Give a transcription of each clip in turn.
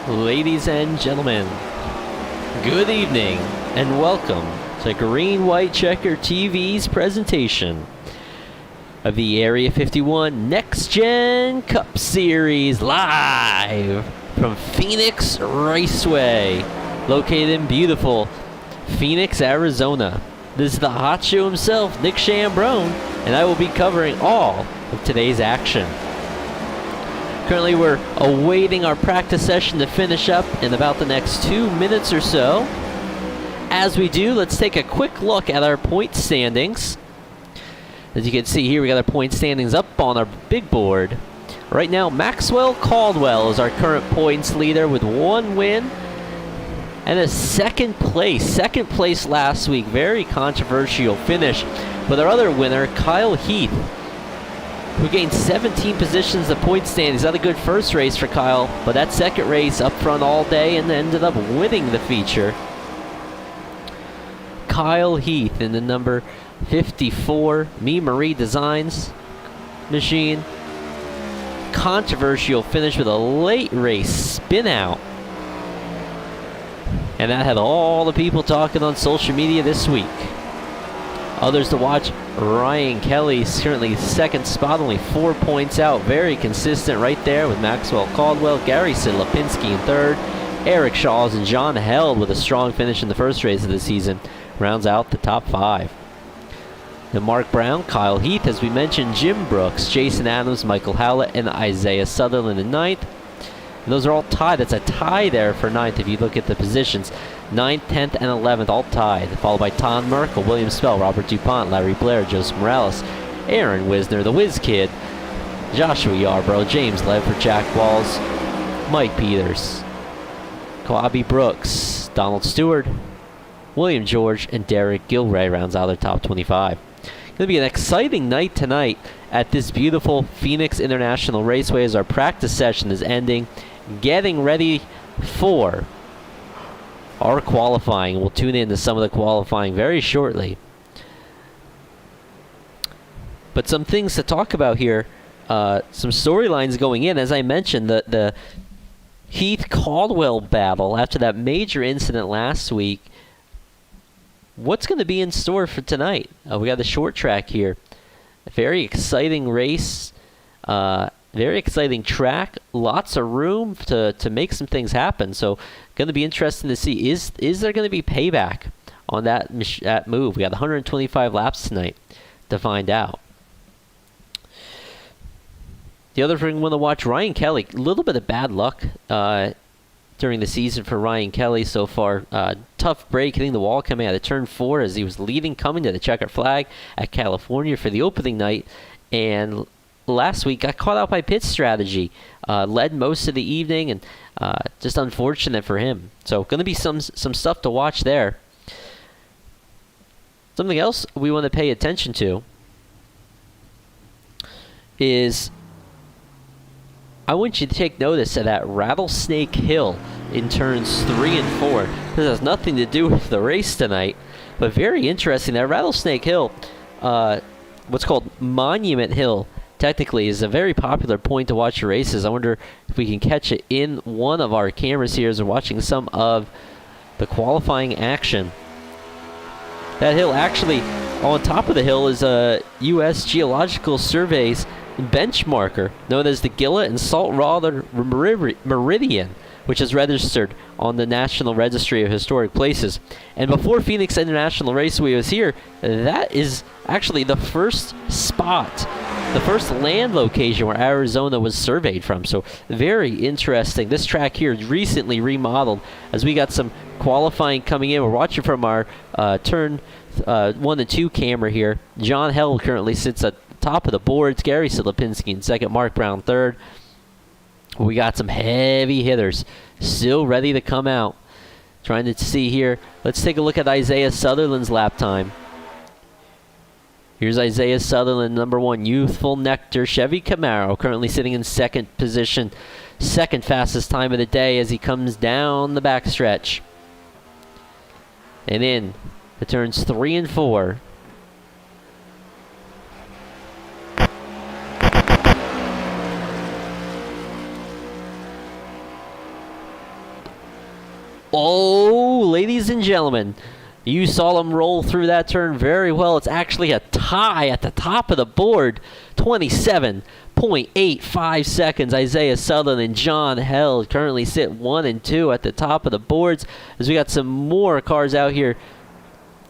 Ladies and gentlemen, good evening and welcome to Green White Checker TV's presentation of the Area 51 NextGen Cup Series live from Phoenix Raceway, located in beautiful Phoenix, Arizona. This is the hot shoe himself, Nick Chambrone, and I will be covering all of today's action. Currently, we're awaiting our practice session to finish up in about the next 2 minutes or so. As we do, let's take a quick look at our point standings. As you can see here, we got our point standings up on our big board. Right now, Maxwell Caldwell is our current points leader with 1 win and a second place. Second place last week, very controversial finish with our other winner, Kyle Heath, who gained 17 positions of point standings. Not a good first race for Kyle, but that second race up front all day and ended up winning the feature. Kyle Heath in the number 54 Me Marie Designs machine. Controversial finish with a late race spin out. And that had all the people talking on social media this week. Others to watch, Ryan Kelly's currently second spot, only 4 points out. Very consistent right there with Maxwell Caldwell, Gary Lipinski in third. Eric Shaw's and John Held with a strong finish in the first race of the season rounds out the top 5. And Mark Brown, Kyle Heath, as we mentioned, Jim Brooks, Jason Adams, Michael Howlett, and Isaiah Sutherland in 9th. And those are all tied. That's a tie there for 9th if you look at the positions. 9th, 10th, and 11th all tied, followed by Todd Merkel, William Spell, Robert DuPont, Larry Blair, Joseph Morales, Aaron Wisner, the Whiz Kid, Joshua Yarbrough, James Ledford, Jack Walls, Mike Peters, Kawabi Brooks, Donald Stewart, William George, and Derek Gilray rounds out their top 25. Going to be an exciting night tonight at this beautiful Phoenix International Raceway as our practice session is ending, getting ready for our qualifying. We'll tune in to some of the qualifying very shortly. But some things to talk about here, some storylines going in. As I mentioned, the Heath-Caldwell battle after that major incident last week. What's going to be in store for tonight? We got the short track here. A very exciting race. Very exciting track. Lots of room to make some things happen. So, going to be interesting to see. Is there going to be payback on that move? We got 125 laps tonight to find out. The other thing we want to watch, Ryan Kelly. A little bit of bad luck during the season for Ryan Kelly so far. Tough break hitting the wall coming out of turn 4 as he was leading, coming to the checkered flag at California for the opening night. And last week got caught out by pit strategy. Led most of the evening, and just unfortunate for him. So going to be some stuff to watch there. Something else we want to pay attention to is I want you to take notice of that Rattlesnake Hill in turns 3 and 4. This has nothing to do with the race tonight, but very interesting. That Rattlesnake Hill, what's called Monument Hill, technically is a very popular point to watch your races. I wonder if we can catch it in one of our cameras here as we're watching some of the qualifying action. That hill actually, on top of the hill is a U.S. Geological Survey's benchmarker known as the Gillett and Saltwater Meridian, which is registered on the National Registry of Historic Places. And before Phoenix International Raceway was here, that is actually the first spot, the first land location where Arizona was surveyed from. So very interesting. This track here is recently remodeled as we got some qualifying coming in. We're watching from our turn 1 and 2 camera here. John Held currently sits at top of the boards. Gary Lipinski in second, Mark Brown third. We got some heavy hitters still ready to come out. Trying to see here. Let's take a look at Isaiah Sutherland's lap time. Here's Isaiah Sutherland, number 1, Youthful Nectar Chevy Camaro, currently sitting in second position. Second fastest time of the day as he comes down the backstretch. And in the turns 3 and 4. Oh, ladies and gentlemen, you saw him roll through that turn very well. It's actually a tie at the top of the board. 27.85 seconds. Isaiah Sutherland and John Held currently sit 1 and 2 at the top of the boards. As we got some more cars out here.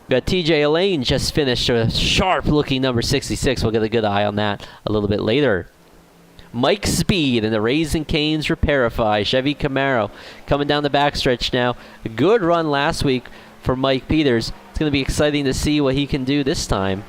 We got TJ Elaine just finished a sharp-looking number 66. We'll get a good eye on that a little bit later. Mike Speed and the Raising Cane's Repairify Chevy Camaro coming down the backstretch now. A good run last week for Mike Peters. It's going to be exciting to see what he can do this time.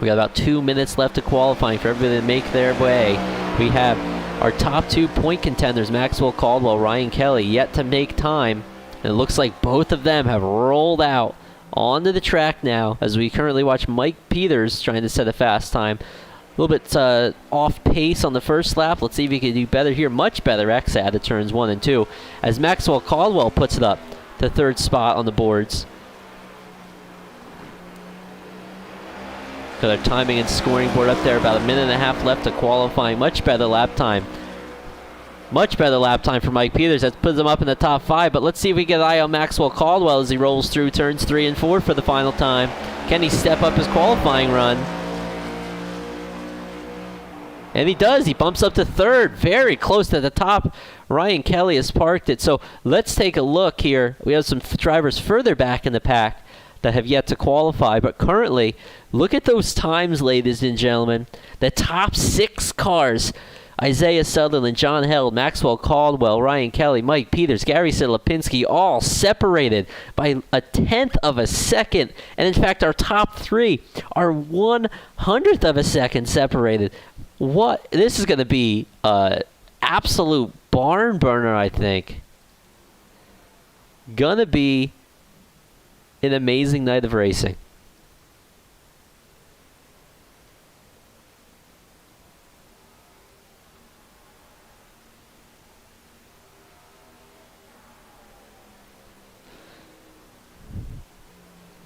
We got about 2 minutes left to qualifying for everybody to make their way. We have our top 2 point contenders, Maxwell Caldwell, Ryan Kelly, yet to make time. And it looks like both of them have rolled out onto the track now as we currently watch Mike Peters trying to set a fast time. A little bit off pace on the first lap. Let's see if he can do better here. Much better exit at turns 1 and 2 as Maxwell Caldwell puts it up to 3rd spot on the boards. Got our timing and scoring board up there. About 1.5 minutes left to qualifying. Much better lap time. Much better lap time for Mike Peters. That puts him up in the top 5. But let's see if we get an eye on Maxwell Caldwell as he rolls through turns 3 and 4 for the final time. Can he step up his qualifying run? And he does. He bumps up to 3rd. Very close to the top. Ryan Kelly has parked it. So let's take a look here. We have some drivers further back in the pack that have yet to qualify. But currently, look at those times, ladies and gentlemen. The top 6 cars. Isaiah Sutherland, John Held, Maxwell Caldwell, Ryan Kelly, Mike Peters, Gary Silipinski, all separated by 1/10 of a second. And in fact, our top 3 are 1/100th of a second separated. This is going to be an absolute barn burner, I think. Gonna be an amazing night of racing.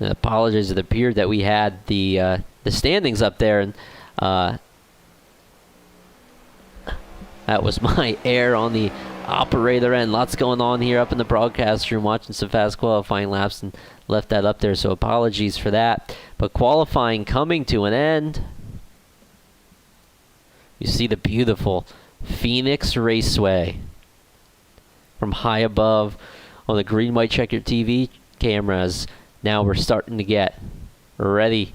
And apologies, it appeared that we had the standings up there, and that was my error on the operator end. Lots going on here up in the broadcast room, watching some fast qualifying laps, and left that up there, so apologies for that. But qualifying coming to an end. You see the beautiful Phoenix Raceway from high above on the green, white, check your TV cameras. Now we're starting to get ready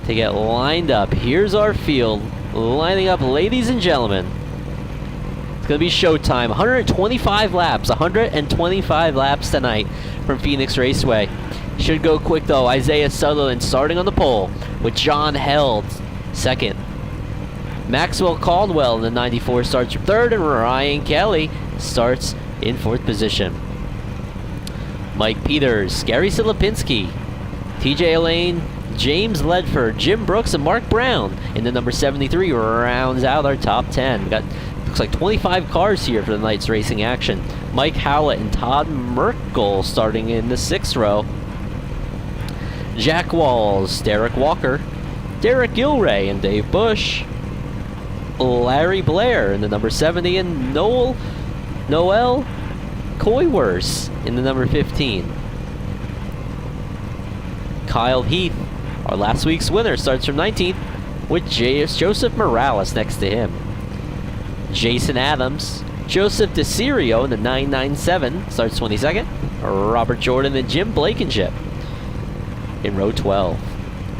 to get lined up. Here's our field lining up, ladies and gentlemen. It's going to be showtime. 125 laps. 125 laps tonight from Phoenix Raceway. Should go quick, though. Isaiah Sutherland starting on the pole with John Held second. Maxwell Caldwell in the 94 starts 3rd, and Ryan Kelly starts in 4th position. Mike Peters, Gary Silipinski, TJ Elaine, James Ledford, Jim Brooks, and Mark Brown in the number 73 rounds out our top 10. We got looks like 25 cars here for the night's racing action. Mike Howlett and Todd Merkel starting in the 6th row. Jack Walls, Derek Walker, Derek Gilray, and Dave Bush. Larry Blair in the number 70, and Noel Coywers in the number 15. Kyle Heath, our last week's winner, starts from 19th with Joseph Morales next to him. Jason Adams, Joseph DeCirio in the 997 starts 22nd. Robert Jordan and Jim Blankenship in row 12.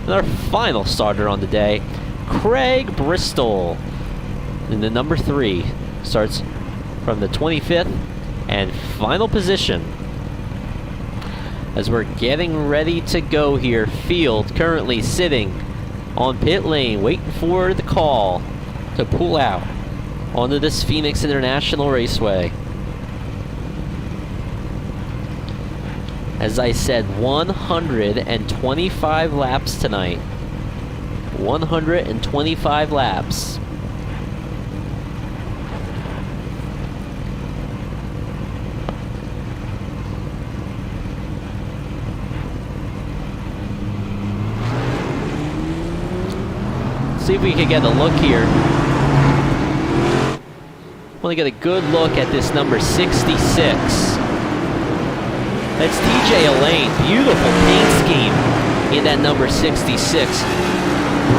And our final starter on the day, Craig Bristol in the number 3 starts from the 25th and final position. As we're getting ready to go here, field currently sitting on pit lane, waiting for the call to pull out onto this Phoenix International Raceway. As I said, 125 laps tonight. 125 laps. See if we can get a look here. Want to get a good look at this number 66. That's TJ Elaine. Beautiful paint scheme in that number 66.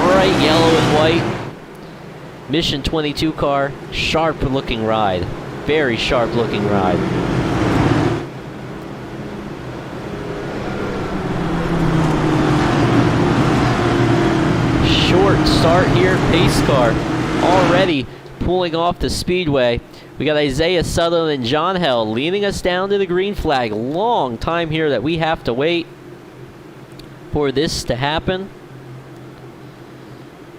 Bright yellow and white. Mission 22 car. Sharp looking ride. Very sharp looking ride. Short start here. Pace car already pulling off the speedway. We got Isaiah Sutherland and John Hell leading us down to the green flag. Long time here that we have to wait for this to happen.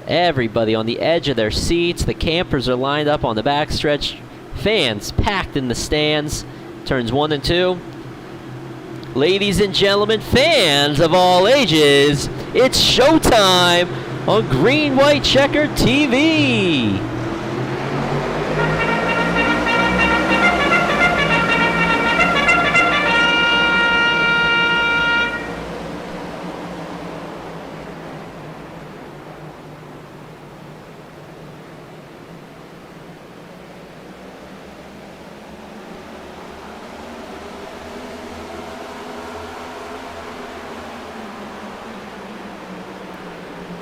Everybody on the edge of their seats. The campers are lined up on the backstretch. Fans packed in the stands. Turns 1 and 2. Ladies and gentlemen, fans of all ages, it's showtime on Green White Checker TV.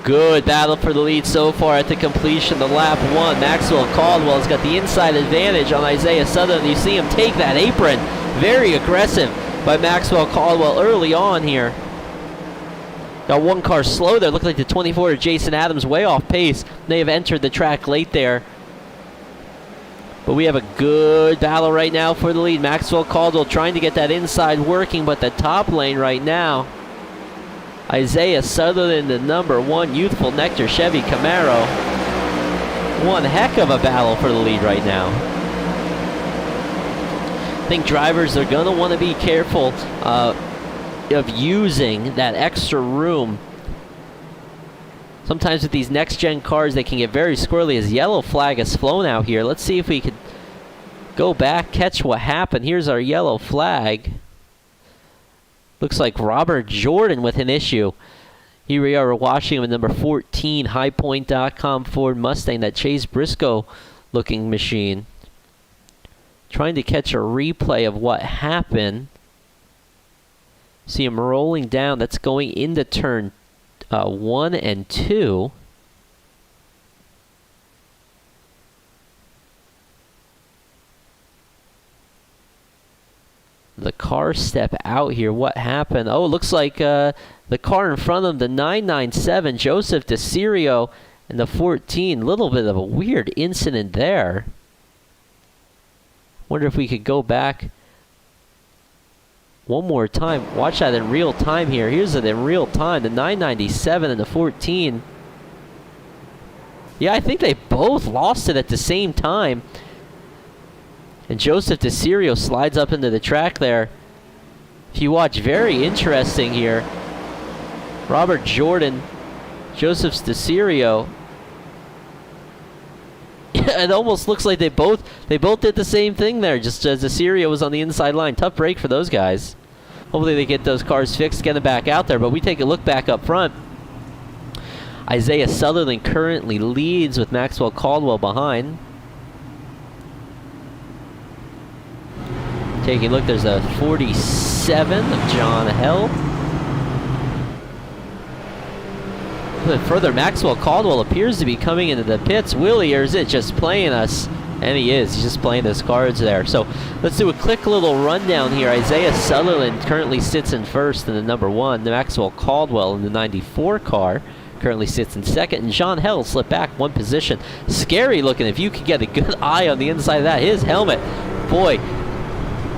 Good battle for the lead so far at the completion of lap 1. Maxwell Caldwell has got the inside advantage on Isaiah Sutherland. You see him take that apron. Very aggressive by Maxwell Caldwell early on here. Got one car slow there. Looked like the 24 of Jason Adams way off pace. They have entered the track late there. But we have a good battle right now for the lead. Maxwell Caldwell trying to get that inside working, but the top lane right now, Isaiah Sutherland, the number 1 youthful Nectar Chevy Camaro. One heck of a battle for the lead right now. I think drivers are going to want to be careful of using that extra room. Sometimes with these next-gen cars, they can get very squirrely as yellow flag has flown out here. Let's see if we could go back, catch what happened. Here's our yellow flag. Looks like Robert Jordan with an issue. Here we are watching him at number 14, highpoint.com Ford Mustang, that Chase Briscoe looking machine. Trying to catch a replay of what happened. See him rolling down. That's going into turn 1 and 2. The car step out here. What happened? Oh, it looks like the car in front of him, the 997, Joseph DeCirio, and the 14. Little bit of a weird incident there. Wonder if we could go back one more time. Watch that in real time here. Here's it in real time. The 997 and the 14. Yeah, I think they both lost it at the same time. And Joseph DeCirio slides up into the track there. If you watch, very interesting here. Robert Jordan, Joseph DeCirio. It almost looks like they both did the same thing there, just as DeCirio was on the inside line. Tough break for those guys. Hopefully they get those cars fixed, get them back out there. But we take a look back up front. Isaiah Sutherland currently leads with Maxwell Caldwell behind. Taking a look, there's a 47 of John Hell. But further, Maxwell Caldwell appears to be coming into the pits. Willie, or is it just playing us? And he is. He's just playing his cards there. So let's do a quick little rundown here. Isaiah Sutherland currently sits in first in the number 1. Maxwell Caldwell in the 94 car currently sits in second. And John Hell slipped back one position. Scary looking. If you could get a good eye on the inside of that. His helmet, boy,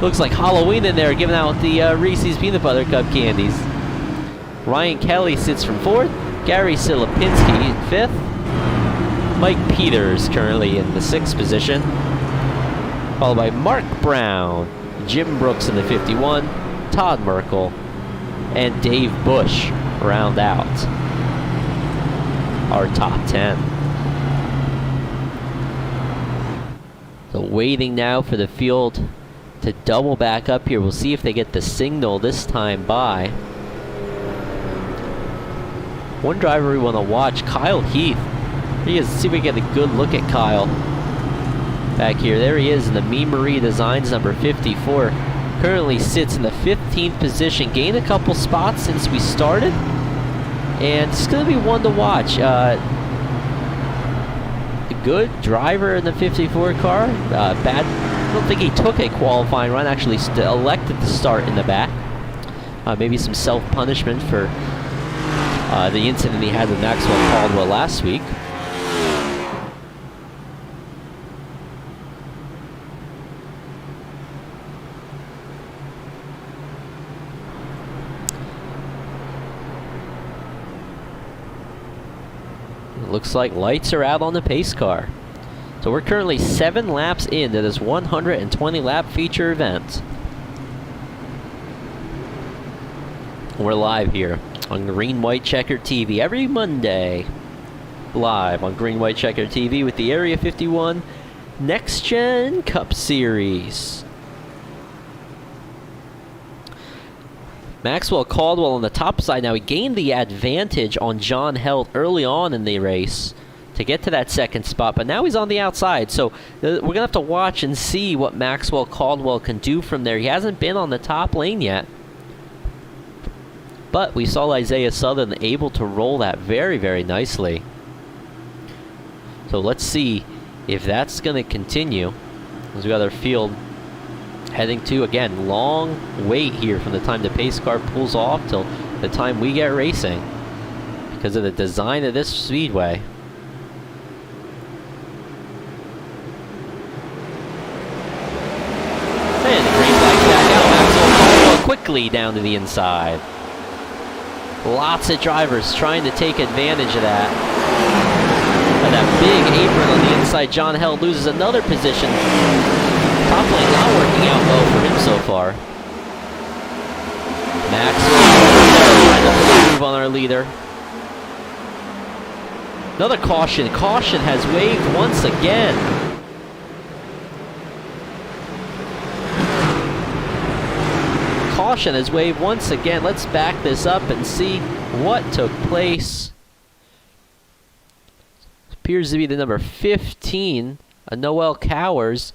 looks like Halloween in there, giving out the Reese's Peanut Butter Cup candies. Ryan Kelly sits from 4th. Gary Silipinski in 5th. Mike Peters currently in the 6th position. Followed by Mark Brown, Jim Brooks in the 51, Todd Merkel, and Dave Bush round out our top 10. So waiting now for the field to double back up here. We'll see if they get the signal this time by. One driver we want to watch, Kyle Heath. He is. See if we get a good look at Kyle back here. There he is in the Me Marie Designs number 54. Currently sits in the 15th position, gained a couple spots since we started, and it's going to be one to watch. A good driver in the 54 car. Bad. I don't think he took a qualifying run. Actually, elected to start in the back. Maybe some self-punishment for the incident he had with Maxwell Caldwell last week. Looks like lights are out on the pace car. So we're currently 7 laps into this 120 lap feature event. We're live here on Green White Checker TV every Monday. Live on Green White Checker TV with the Area 51 NextGen Cup Series. Maxwell Caldwell on the top side. Now he gained the advantage on John Held early on in the race to get to that second spot, but now he's on the outside. So we're going to have to watch and see what Maxwell Caldwell can do from there. He hasn't been on the top lane yet, but we saw Isaiah Sutherland able to roll that very, very nicely. So let's see if that's going to continue as we got our field heading to, again, long wait here from the time the pace car pulls off till the time we get racing because of the design of this speedway. And the green flag back out. Maxwell Caldwell quickly down to the inside. Lots of drivers trying to take advantage of that. But that big apron on the inside. John Held loses another position. Top lane not working out well for him so far. Maxwell trying to move on our leader. Another caution. Caution has waved once again. Caution has waved once again. Let's back this up and see what took place. Appears to be the number 15, Noel Cowers.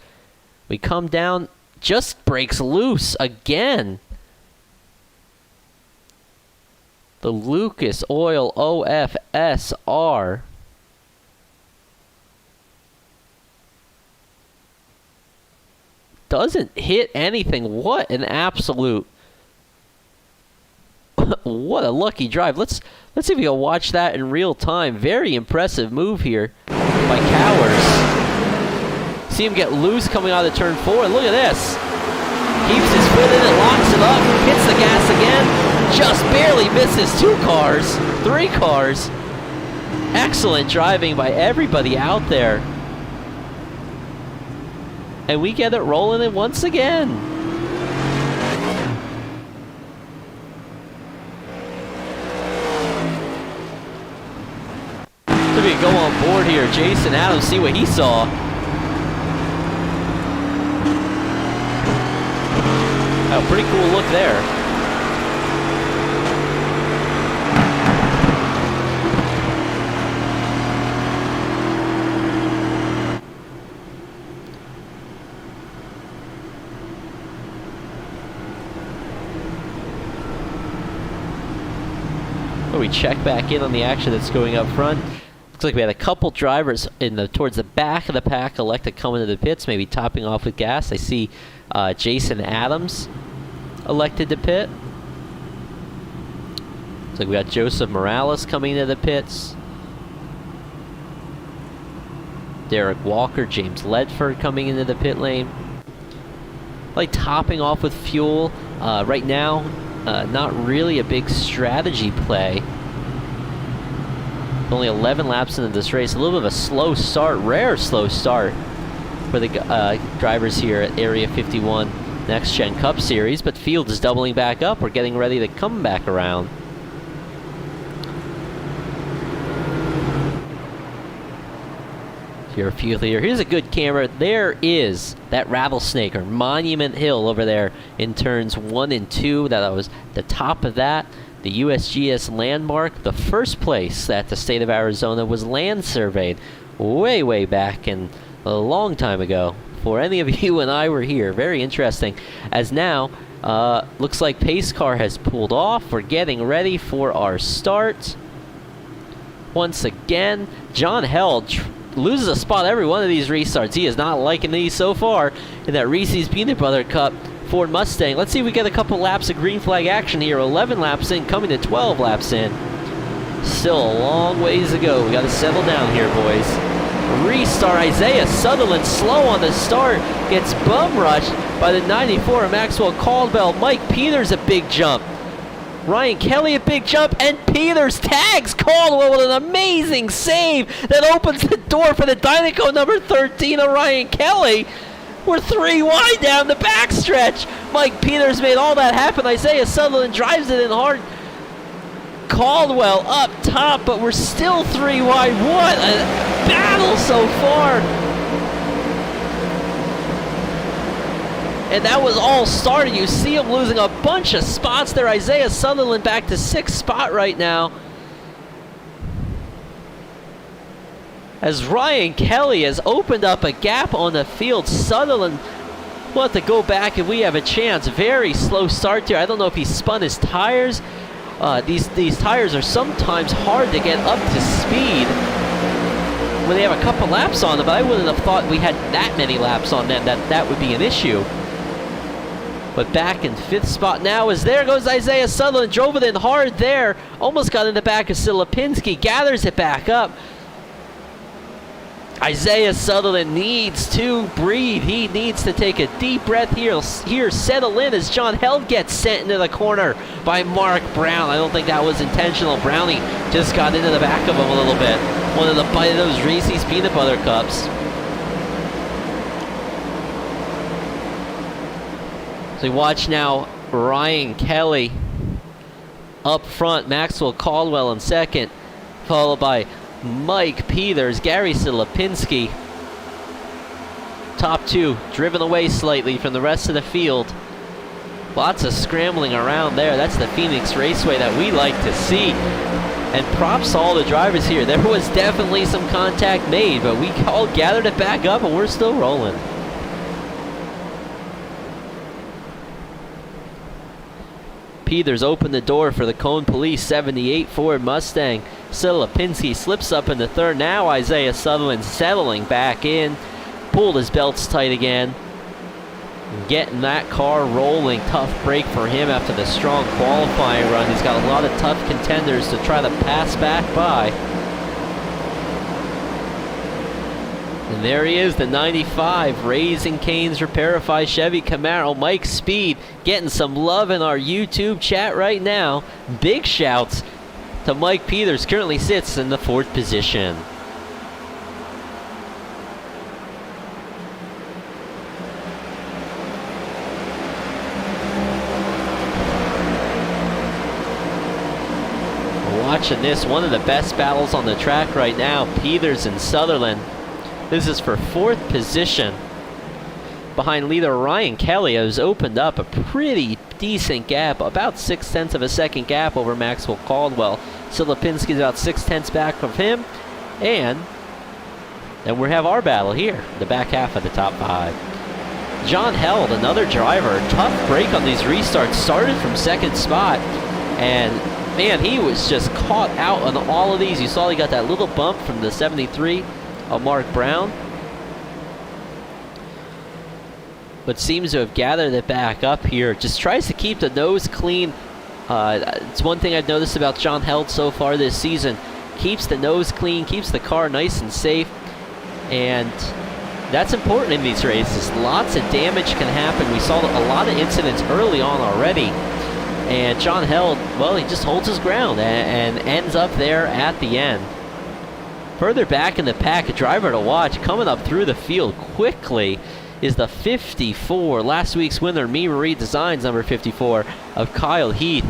We come down, just breaks loose again. The Lucas Oil OFSR. Doesn't hit anything. What an absolute... what a lucky drive. Let's see if we can watch that in real time. Very impressive move here by Cowers. See him get loose coming out of turn 4. Look at this. Keeps his foot in it, locks it up, hits the gas again. Just barely misses 2 cars, 3 cars. Excellent driving by everybody out there. And we get it rolling in once again. So we go on board here. Jason Adams, see what he saw. Oh, pretty cool look there. So we check back in on the action that's going up front. Looks like we had a couple drivers towards the back of the pack elect to come into the pits, maybe topping off with gas. I see Jason Adams elected to pit. Looks like we got Joseph Morales coming into the pits. Derek Walker, James Ledford coming into the pit lane. Like topping off with fuel. Right now, not really a big strategy play. Only 11 laps into this race. A little bit of a slow start, rare slow start for the drivers here at Area 51 NextGen Cup Series, but field is doubling back up. We're getting ready to come back around. Here's a good camera. There is that rattlesnake or Monument Hill over there in turns 1 and 2. That was the top of that. The USGS landmark, the first place that the state of Arizona was land surveyed way, way back in a long time ago. before any of you and I were here. Very interesting. As now, looks like pace car has pulled off. We're getting ready for our start. Once again, John Held loses a spot every one of these restarts. He is not liking these so far in that Reese's Peanut Butter Cup Ford Mustang. Let's see if we get a couple laps of green flag action here. 11 laps in, coming to 12 laps in. Still a long ways to go. We got to settle down here, boys. Restart. Isaiah Sutherland slow on the start. Gets bum rushed by the 94 of Maxwell Caldwell. Mike Peters a big jump. Ryan Kelly a big jump, and Peters tags Caldwell with an amazing save that opens the door for the Dynaco number 13 of Ryan Kelly. We're 3 wide down the backstretch. Mike Peters made all that happen. Isaiah Sutherland drives it in hard. Caldwell up top, but we're still 3 wide. What a battle so far. And that was all started. You see him losing a bunch of spots there. Isaiah Sutherland back to 6th spot right now. As Ryan Kelly has opened up a gap on the field. Sutherland will have to go back if we have a chance. Very slow start here. I don't know if he spun his tires. These tires are sometimes hard to get up to speed when they have a couple laps on them, but I wouldn't have thought we had that many laps on them that would be an issue. But back in 5th spot now as there goes Isaiah Sutherland. Drove it in hard there. Almost got in the back of Silipinski. Gathers it back up. Isaiah Sutherland needs to breathe. He needs to take a deep breath here, settle in as John Held gets sent into the corner by Mark Brown. I don't think that was intentional. Brownie just got into the back of him a little bit. Wanted to bite of those Reese's Peanut Butter Cups. So we watch now Ryan Kelly up front, Maxwell Caldwell in 2nd, followed by Mike Peters, Gary Silipinski. Top 2 driven away slightly from the rest of the field. Lots of scrambling around there. That's the Phoenix Raceway that we like to see. And props to all the drivers here. There was definitely some contact made, but we all gathered it back up and we're still rolling. Peters opened the door for the Cone Police 78 Ford Mustang. Silipinski slips up in the 3rd. Now Isaiah Sutherland settling back in. Pulled his belts tight again. Getting that car rolling. Tough break for him after the strong qualifying run. He's got a lot of tough contenders to try to pass back by. And there he is, the 95, Raising Cane's Repairify Chevy Camaro. Mike Speed getting some love in our YouTube chat right now. Big shouts to Mike Peters, currently sits in the 4th position. We're watching this, one of the best battles on the track right now, Peters and Sutherland. This is for 4th position behind leader Ryan Kelly, who's opened up a pretty decent gap, about 0.6 of a second gap over Maxwell Caldwell. Silipinski's about 0.6 back from him, and then we have our battle here, the back half of the top 5. John Held, another driver, tough break on these restarts, started from 2nd spot, and man, he was just caught out on all of these. You saw he got that little bump from the 73 of Mark Brown, but seems to have gathered it back up here. Just tries to keep the nose clean. It's one thing I've noticed about John Held so far this season. Keeps the nose clean, keeps the car nice and safe, and that's important in these races. Lots of damage can happen. We saw a lot of incidents early on already, and John Held, well, he just holds his ground and ends up there at the end. Further back in the pack, a driver to watch coming up through the field quickly is the 54, last week's winner, Me Marie Designs number 54 of Kyle Heath.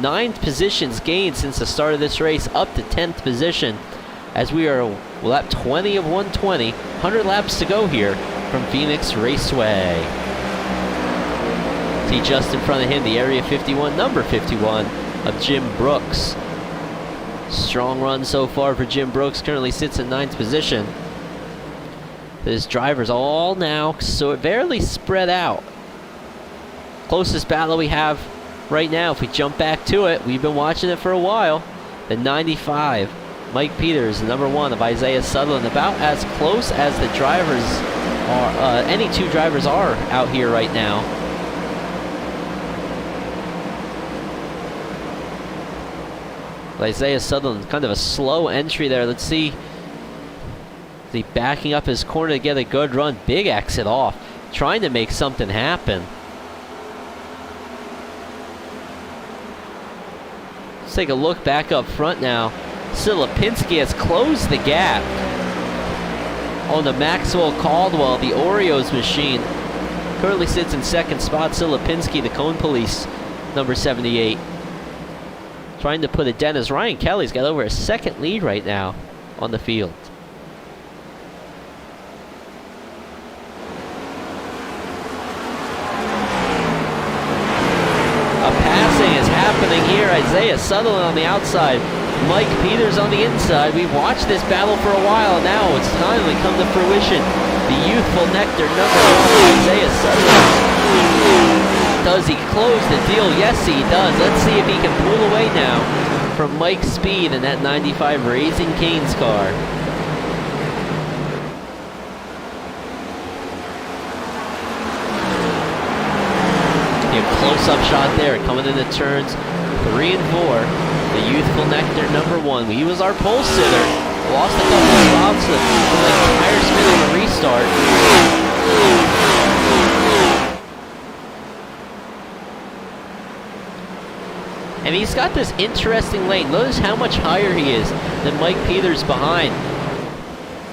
9 positions gained since the start of this race, up to 10th position as we are lap 20 of 120, 100 laps to go here from Phoenix Raceway. See just in front of him the Area 51, number 51 of Jim Brooks. Strong run so far for Jim Brooks, currently sits in 9th position. There's drivers all now, so fairly spread out. Closest battle we have right now, if we jump back to it, we've been watching it for a while. The 95, Mike Peters, the number 1 of Isaiah Sutherland, about as close as the drivers are, any two drivers are out here right now. Isaiah Sutherland, kind of a slow entry there. Let's see. Is he backing up his corner to get a good run? Big exit off, trying to make something happen. Let's take a look back up front now. Silipinski has closed the gap on the Maxwell Caldwell, the Oreos machine. Currently sits in second spot. Silipinski, the Cone Police, number 78. Trying to put a dent as Ryan Kelly's got over a second lead right now on the field. A passing is happening here. Isaiah Sutherland on the outside, Mike Peters on the inside. We've watched this battle for a while now. It's finally come to fruition. The youthful nectar number 1, Isaiah Sutherland. Does he close the deal? Yes, he does. Let's see if he can pull away now from Mike Speed in that 95 Raising Cane's car. Close-up shot there, coming into turns 3 and 4. The youthful nectar number 1. He was our pole sitter. Lost a couple of spots with a tire spin on the restart. And he's got this interesting lane. Notice how much higher he is than Mike Peters behind.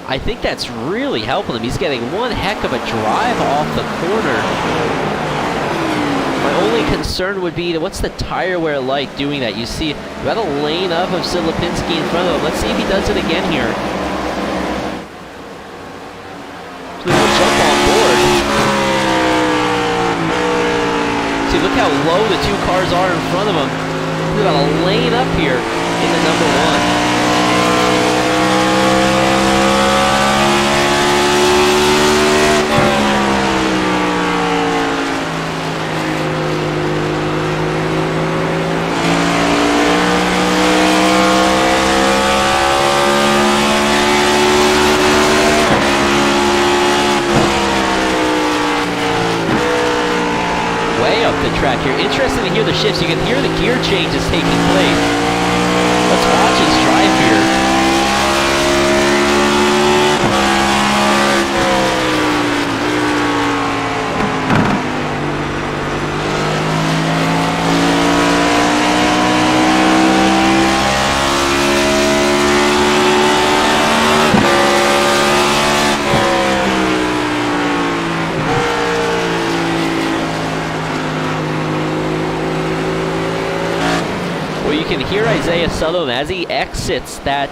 I think that's really helping him. He's getting one heck of a drive off the corner. My only concern would be, what's the tire wear like doing that? You see, about a lane up of Silipinski in front of him. Let's see if he does it again here. So he'll jump on board. See, look how low the two cars are in front of him. He's about a lane up here in the number 1. Track here. Interesting to hear the shifts. You can hear the gear changes taking place. Let's watch his drive here. You can hear Isaiah Sutherland as he exits that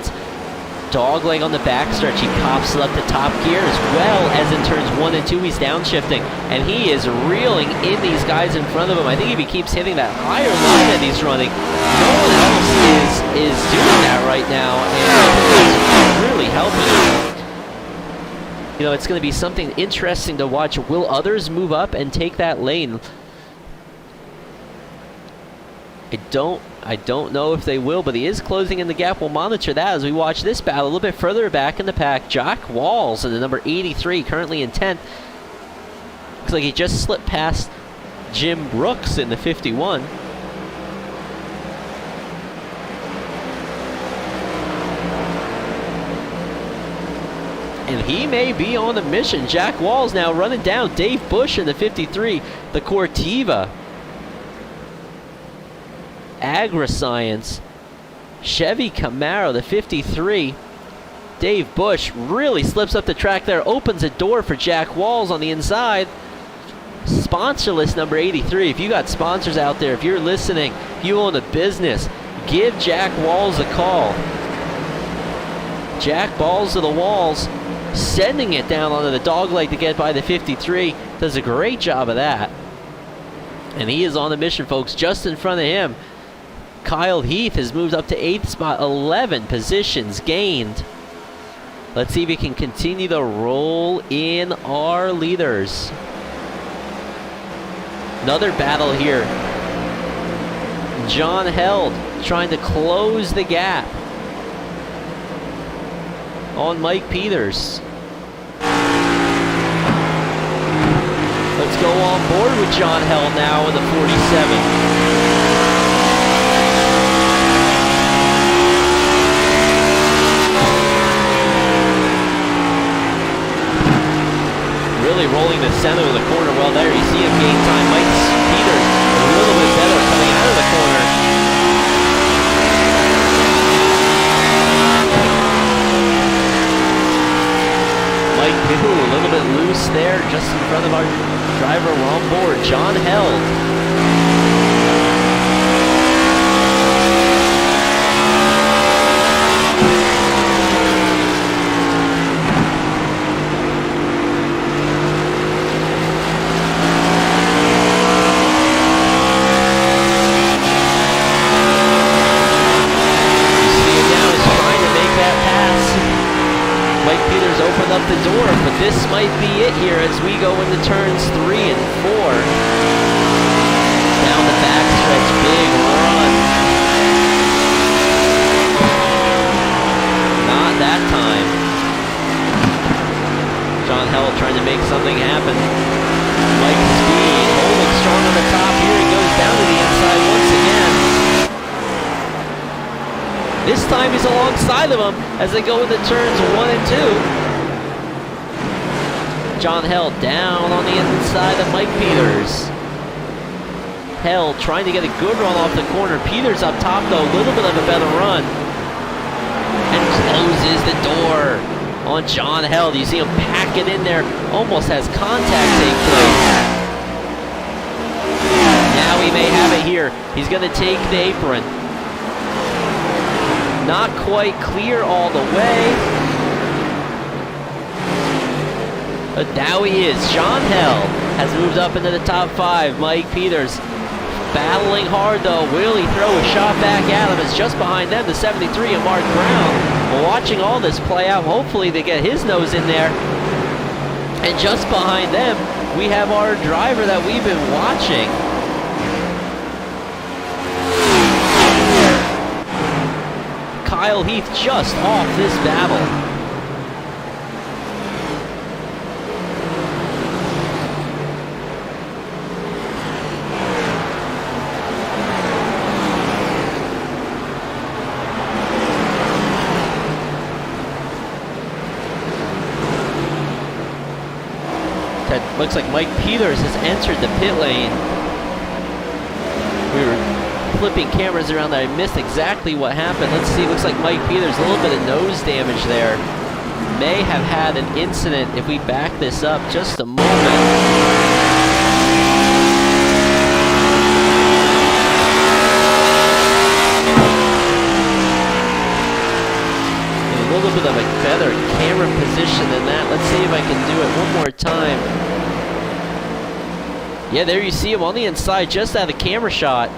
dogleg on the backstretch. He cops it up to top gear, as well as in turns 1 and 2 he's downshifting, and he is reeling in these guys in front of him. I think if he keeps hitting that higher line that he's running, no one else is doing that right now, and it's really helping him. You know, it's going to be something interesting to watch. Will others move up and take that lane? I don't know if they will, but he is closing in the gap. We'll monitor that as we watch this battle a little bit further back in the pack. Jack Walls in the number 83, currently in 10th. Looks like he just slipped past Jim Brooks in the 51. And he may be on a mission. Jack Walls now running down Dave Bush in the 53, the Cortiva. Agri-Science, Chevy Camaro, the 53. Dave Bush really slips up the track there, opens a door for Jack Walls on the inside. Sponsorless number 83. If you got sponsors out there, if you're listening, if you own a business, give Jack Walls a call. Jack Balls to the walls, sending it down onto the dogleg to get by the 53. Does a great job of that. And he is on the mission, folks. Just in front of him, Kyle Heath has moved up to 8th spot, 11 positions gained. Let's see if he can continue to roll in our leaders. Another battle here. John Held trying to close the gap on Mike Peters. Let's go on board with John Held now in the 47. Really rolling the center of the corner well there. You see him gain time. Mike Peters a little bit better coming out of the corner. Mike Peters a little bit loose there just in front of our driver. We're on board. John Held. Open up the door, but this might be it here as we go into turns 3 and 4. Down the backstretch, big run. Not that time. John Held trying to make something happen. Mike Speed holding strong on the top here. He goes down to the inside once again. This time he's alongside of him as they go into turns 1 and 2. John Held down on the inside of Mike Peters. Held trying to get a good run off the corner. Peters up top though, a little bit of a better run. And closes the door on John Held. You see him pack it in there, almost has contact take place. Now he may have it here. He's going to take the apron. Not quite clear all the way. But now he is. John Held has moved up into the top 5. Mike Peters battling hard though. Will he throw a shot back at him? It's just behind them, the 73 of Mark Brown. We're watching all this play out. Hopefully they get his nose in there. And just behind them, we have our driver that we've been watching. Kyle Heath just off this battle. Looks like Mike Peters has entered the pit lane. We were flipping cameras around there. I missed exactly what happened. Let's see. Looks like Mike Peters, a little bit of nose damage there. May have had an incident if we back this up just a moment. A little bit of a better camera position than that. Let's see if I can do it one more time. Yeah, there you see him on the inside, just out of the camera shot.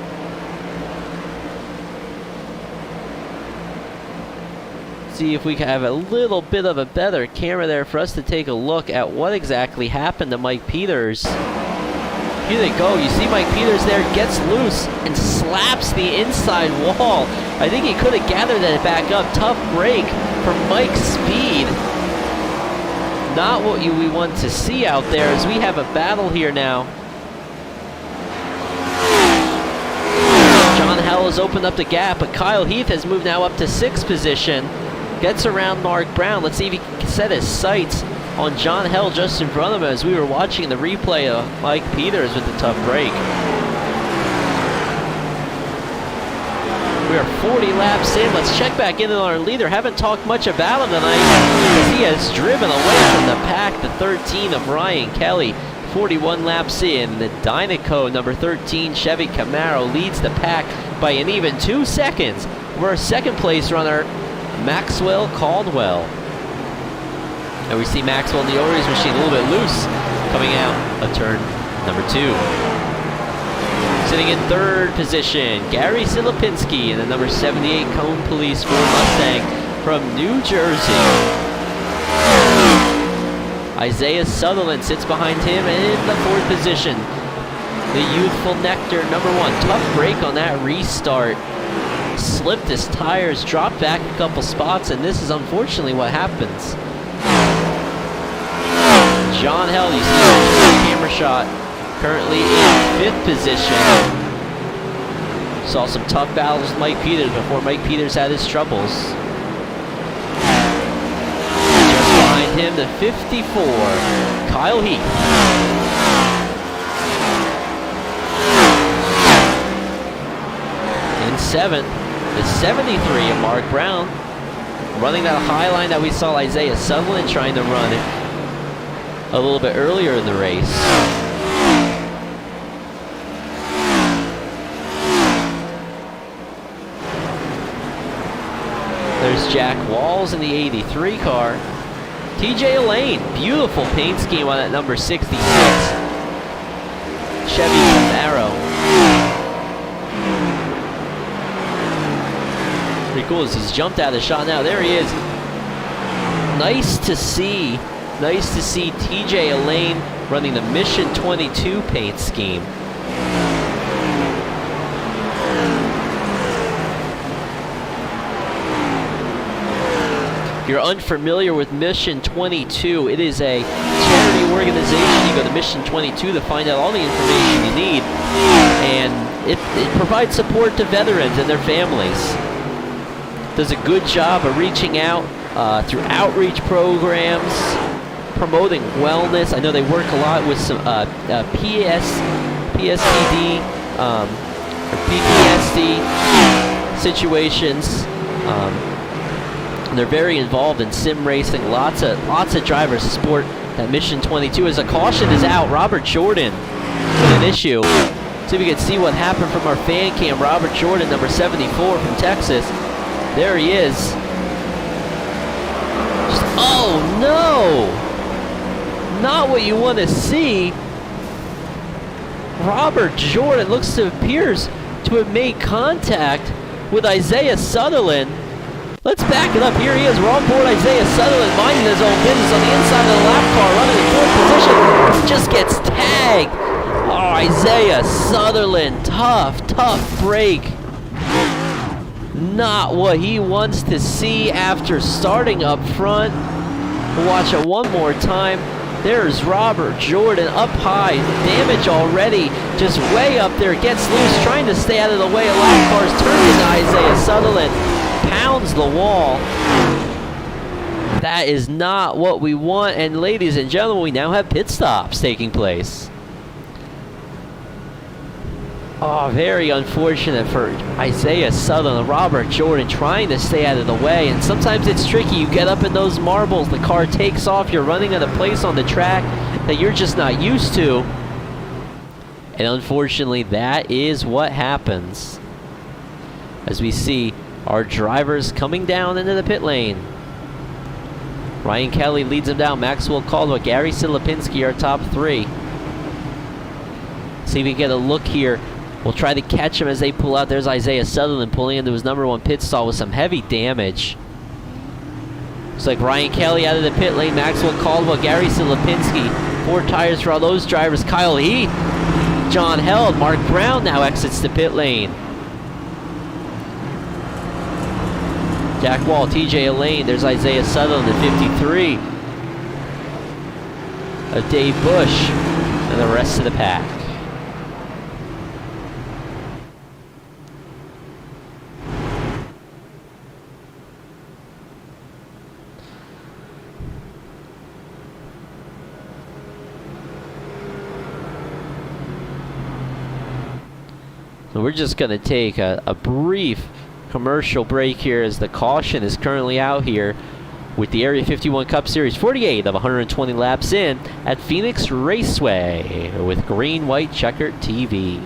See if we can have a little bit of a better camera there for us to take a look at what exactly happened to Mike Peters. Here they go. You see Mike Peters there, gets loose and slaps the inside wall. I think he could have gathered that back up. Tough break for Mike's speed. Not what we want to see out there as we have a battle here now. John Held has opened up the gap, but Kyle Heath has moved now up to 6th position. Gets around Mark Brown. Let's see if he can set his sights on John Held just in front of him as we were watching the replay of Mike Peters with the tough break. We are 40 laps in. Let's check back in on our leader. Haven't talked much about him tonight because he has driven away from the pack. The 13 of Ryan Kelly. 41 laps in. The Dynaco number 13 Chevy Camaro leads the pack by an even 2 seconds. We're a second place runner, Maxwell Caldwell. And we see Maxwell in the Orioles machine a little bit loose coming out of turn number 2. Sitting in 3rd position, Gary Silipinski in the number 78 Cone Police Ford Mustang from New Jersey. Isaiah Sutherland sits behind him in the 4th position. The youthful Nectar, number 1. Tough break on that restart. Slipped his tires, dropped back a couple spots, and this is unfortunately what happens. John Held, you see the camera shot, currently in 5th position. Saw some tough battles with Mike Peters before Mike Peters had his troubles. Just behind him, the 54, Kyle Heath. In 7th, the 73 of Mark Brown, running that high line that we saw Isaiah Sutherland trying to run a little bit earlier in the race. There's Jack Walls in the 83 car. TJ Elaine, beautiful paint scheme on that number 66 Chevy Camaro. Pretty cool as he's jumped out of the shot now. There he is. Nice to see TJ Elaine running the Mission 22 paint scheme. If you're unfamiliar with Mission 22, it is a charity organization. You go to Mission 22 to find out all the information you need, and it provides support to veterans and their families. Does a good job of reaching out through outreach programs, promoting wellness. I know they work a lot with some PSTD or PTSD situations. They're very involved in sim racing. Lots of drivers support that Mission 22. As a caution is out, Robert Jordan with an issue. See if we can see what happened from our fan cam. Robert Jordan, number 74 from Texas. There he is. Oh no! Not what you want to see. Robert Jordan appears to have made contact with Isaiah Sutherland. Let's back it up. Here he is. We're on board Isaiah Sutherland, minding his own business on the inside of the lap car, running in 4th position. Just gets tagged. Oh, Isaiah Sutherland. Tough break. Not what he wants to see after starting up front. We'll watch it one more time. There's Robert Jordan up high. Damage already. Just way up there. Gets loose. Trying to stay out of the way of lap cars. Turns into Isaiah Sutherland. Pounds the wall. That is not what we want. And ladies and gentlemen, we now have pit stops taking place. Oh, very unfortunate for Isaiah Sutherland. Robert Jordan trying to stay out of the way. And sometimes it's tricky. You get up in those marbles. The car takes off. You're running at a place on the track that you're just not used to. And unfortunately, that is what happens. As we see our drivers coming down into the pit lane. Ryan Kelly leads them down. Maxwell Caldwell, Gary Silipinski, our top 3. See if we can get a look here. We'll try to catch them as they pull out. There's Isaiah Sutherland pulling into his number 1 pit stall with some heavy damage. Looks like Ryan Kelly out of the pit lane. Maxwell Caldwell, Gary Silipinski. 4 tires for all those drivers. Kyle Heath, John Held, Mark Brown now exits the pit lane. Jack Wall, TJ Elaine. There's Isaiah Sutherland at 53. Of Dave Bush and the rest of the pack. So we're just going to take a brief commercial break here as the caution is currently out here with the Area 51 Cup Series 48 of 120 laps in at Phoenix Raceway with green, white, checkered TV.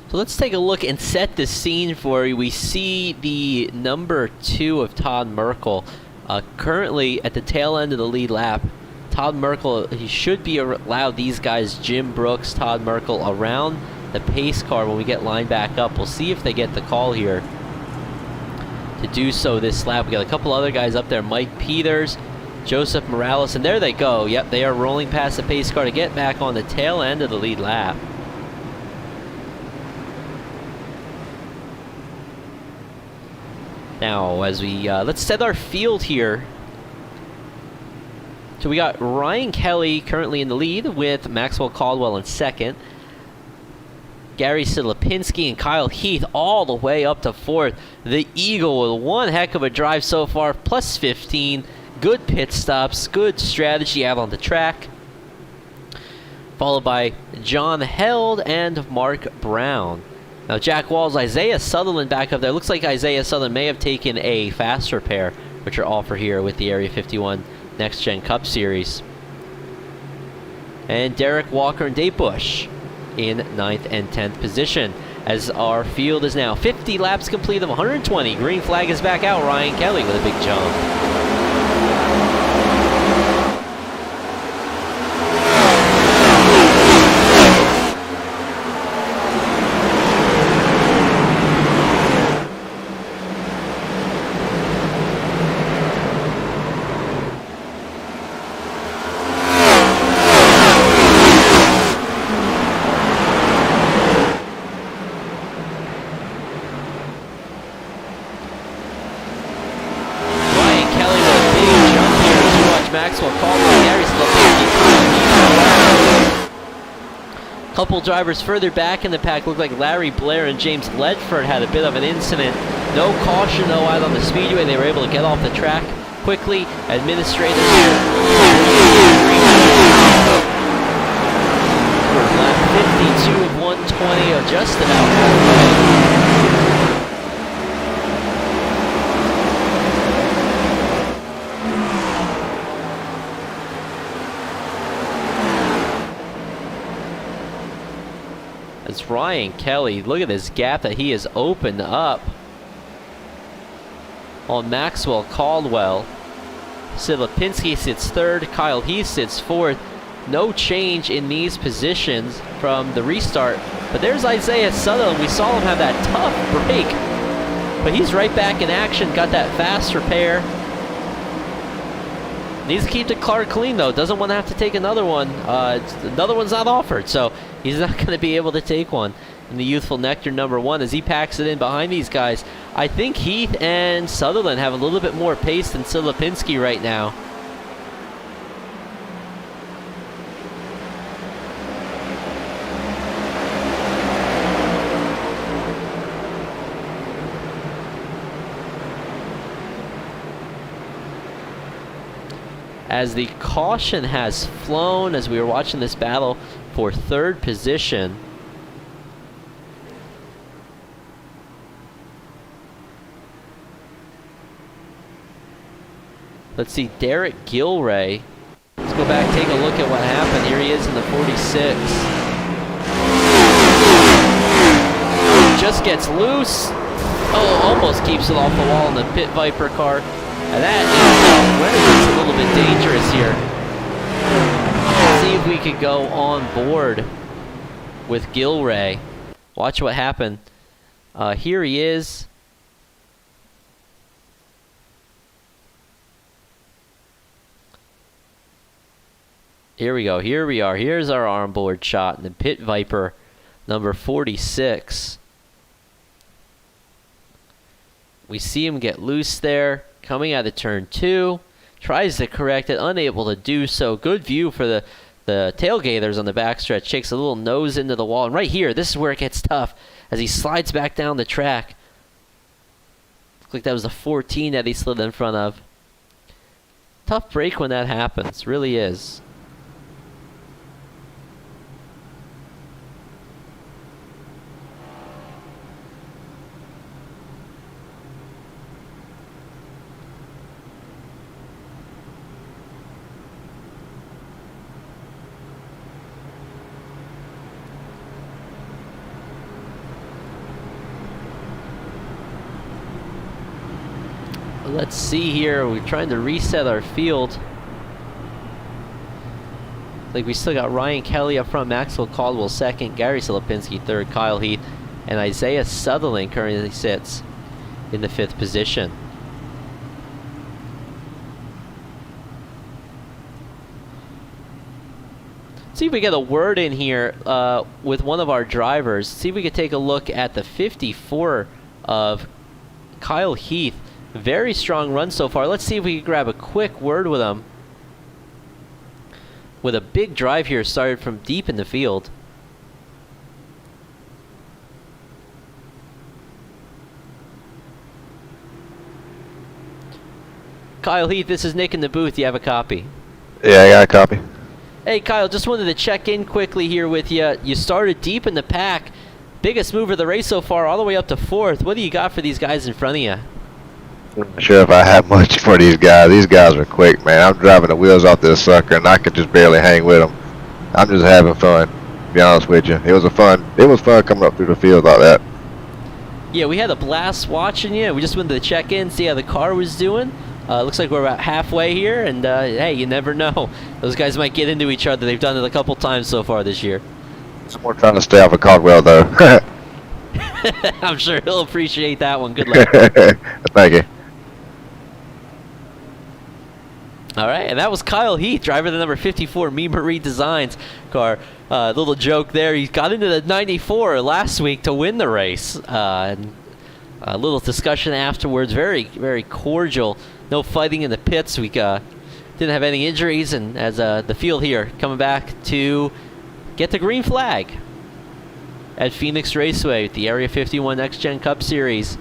So let's take a look and set the scene for you. We see the number 2 of Todd Merkel currently at the tail end of the lead lap. Todd Merkel, he should be allowed these guys, Jim Brooks, Todd Merkel, around the pace car when we get lined back up. We'll see if they get the call here to do so this lap. We got a couple other guys up there, Mike Peters, Joseph Morales, and there they go. Yep, they are rolling past the pace car to get back on the tail end of the lead lap. Now, as we let's set our field here. So we got Ryan Kelly currently in the lead with Maxwell Caldwell in second. Gary Silipinski and Kyle Heath all the way up to fourth. The Eagle with one heck of a drive so far, plus 15. Good pit stops, good strategy out on the track. Followed by John Held and Mark Brown. Now Jack Walls, Isaiah Sutherland back up there. Looks like Isaiah Sutherland may have taken a faster pair, which are all for here with the Area 51 Next Gen Cup Series. And Derek Walker and Dave Bush in 9th and 10th position. As our field is now 50 laps complete of 120. Green flag is back out. Ryan Kelly with a big jump. Maxwell Caldwell, Gary Silipinski. Couple drivers further back in the pack look like Larry Blair and James Ledford had a bit of an incident. No caution though out on the speedway. They were able to get off the track quickly. Administrators here. Lap 52 of 120 of just about halfway. It's Ryan Kelly. Look at this gap that he has opened up on Maxwell Caldwell. Silipinski sits third. Kyle Heath sits fourth. No change in these positions from the restart. But there's Isaiah Sutherland. We saw him have that tough break. But he's right back in action. Got that fast repair. Needs to keep the car clean though. Doesn't want to have to take another one. Another one's not offered, so he's not going to be able to take one in the Youthful Nectar number 1 as he packs it in behind these guys. I think Heath and Sutherland have a little bit more pace than Silipinski right now. As the caution has flown as we were watching this battle for third position. Let's see, Derek Gilray. Let's go back, take a look at what happened. Here he is in the 46. Just gets loose. Oh, almost keeps it off the wall in the Pit Viper car. And that is a little bit dangerous here. Let's see if we could go on board with Gilray. Watch what happened. Here he is. Here we go. Here we are. Here's our onboard shot in the Pit Viper number 46. We see him get loose there. Coming out of turn 2, tries to correct it, unable to do so. Good view for the tailgaters on the backstretch. Takes a little nose into the wall. And right here, this is where it gets tough as he slides back down the track. Looks like that was the 14 that he slid in front of. Tough break when that happens, really is. Let's see here. We're trying to reset our field. Like we still got Ryan Kelly up front, Maxwell Caldwell second, Gary Silipinski third, Kyle Heath, and Isaiah Sutherland currently sits in the 5th position. See if we get a word in here with one of our drivers. See if we could take a look at the 54 of Kyle Heath. Very strong run so far. Let's see if we can grab a quick word with him. With a big drive here, started from deep in the field. Kyle Heath, this is Nick in the booth. You have a copy? Yeah, I got a copy. Hey Kyle, just wanted to check in quickly here with you. You started deep in the pack. Biggest move of the race so far, all the way up to 4th. What do you got for these guys in front of you? I'm not sure if I have much for these guys. These guys are quick, man. I'm driving the wheels off this sucker, and I could just barely hang with them. I'm just having fun, to be honest with you. It was fun coming up through the field like that. Yeah, we had a blast watching you. We just wanted to check in, see how the car was doing. Looks like we're about halfway here, and hey, you never know. Those guys might get into each other. They've done it a couple times so far this year. I'm more trying to stay off of Caldwell, though. I'm sure he'll appreciate that one. Good luck. Thank you. All right, and that was Kyle Heath, driver of the number 54 Me Marie Designs car. Little joke there. He got into the 94 last week to win the race. And a little discussion afterwards. Very, very cordial. No fighting in the pits. We didn't have any injuries, and as the field here coming back to get the green flag at Phoenix Raceway with the Area 51 NextGen Cup Series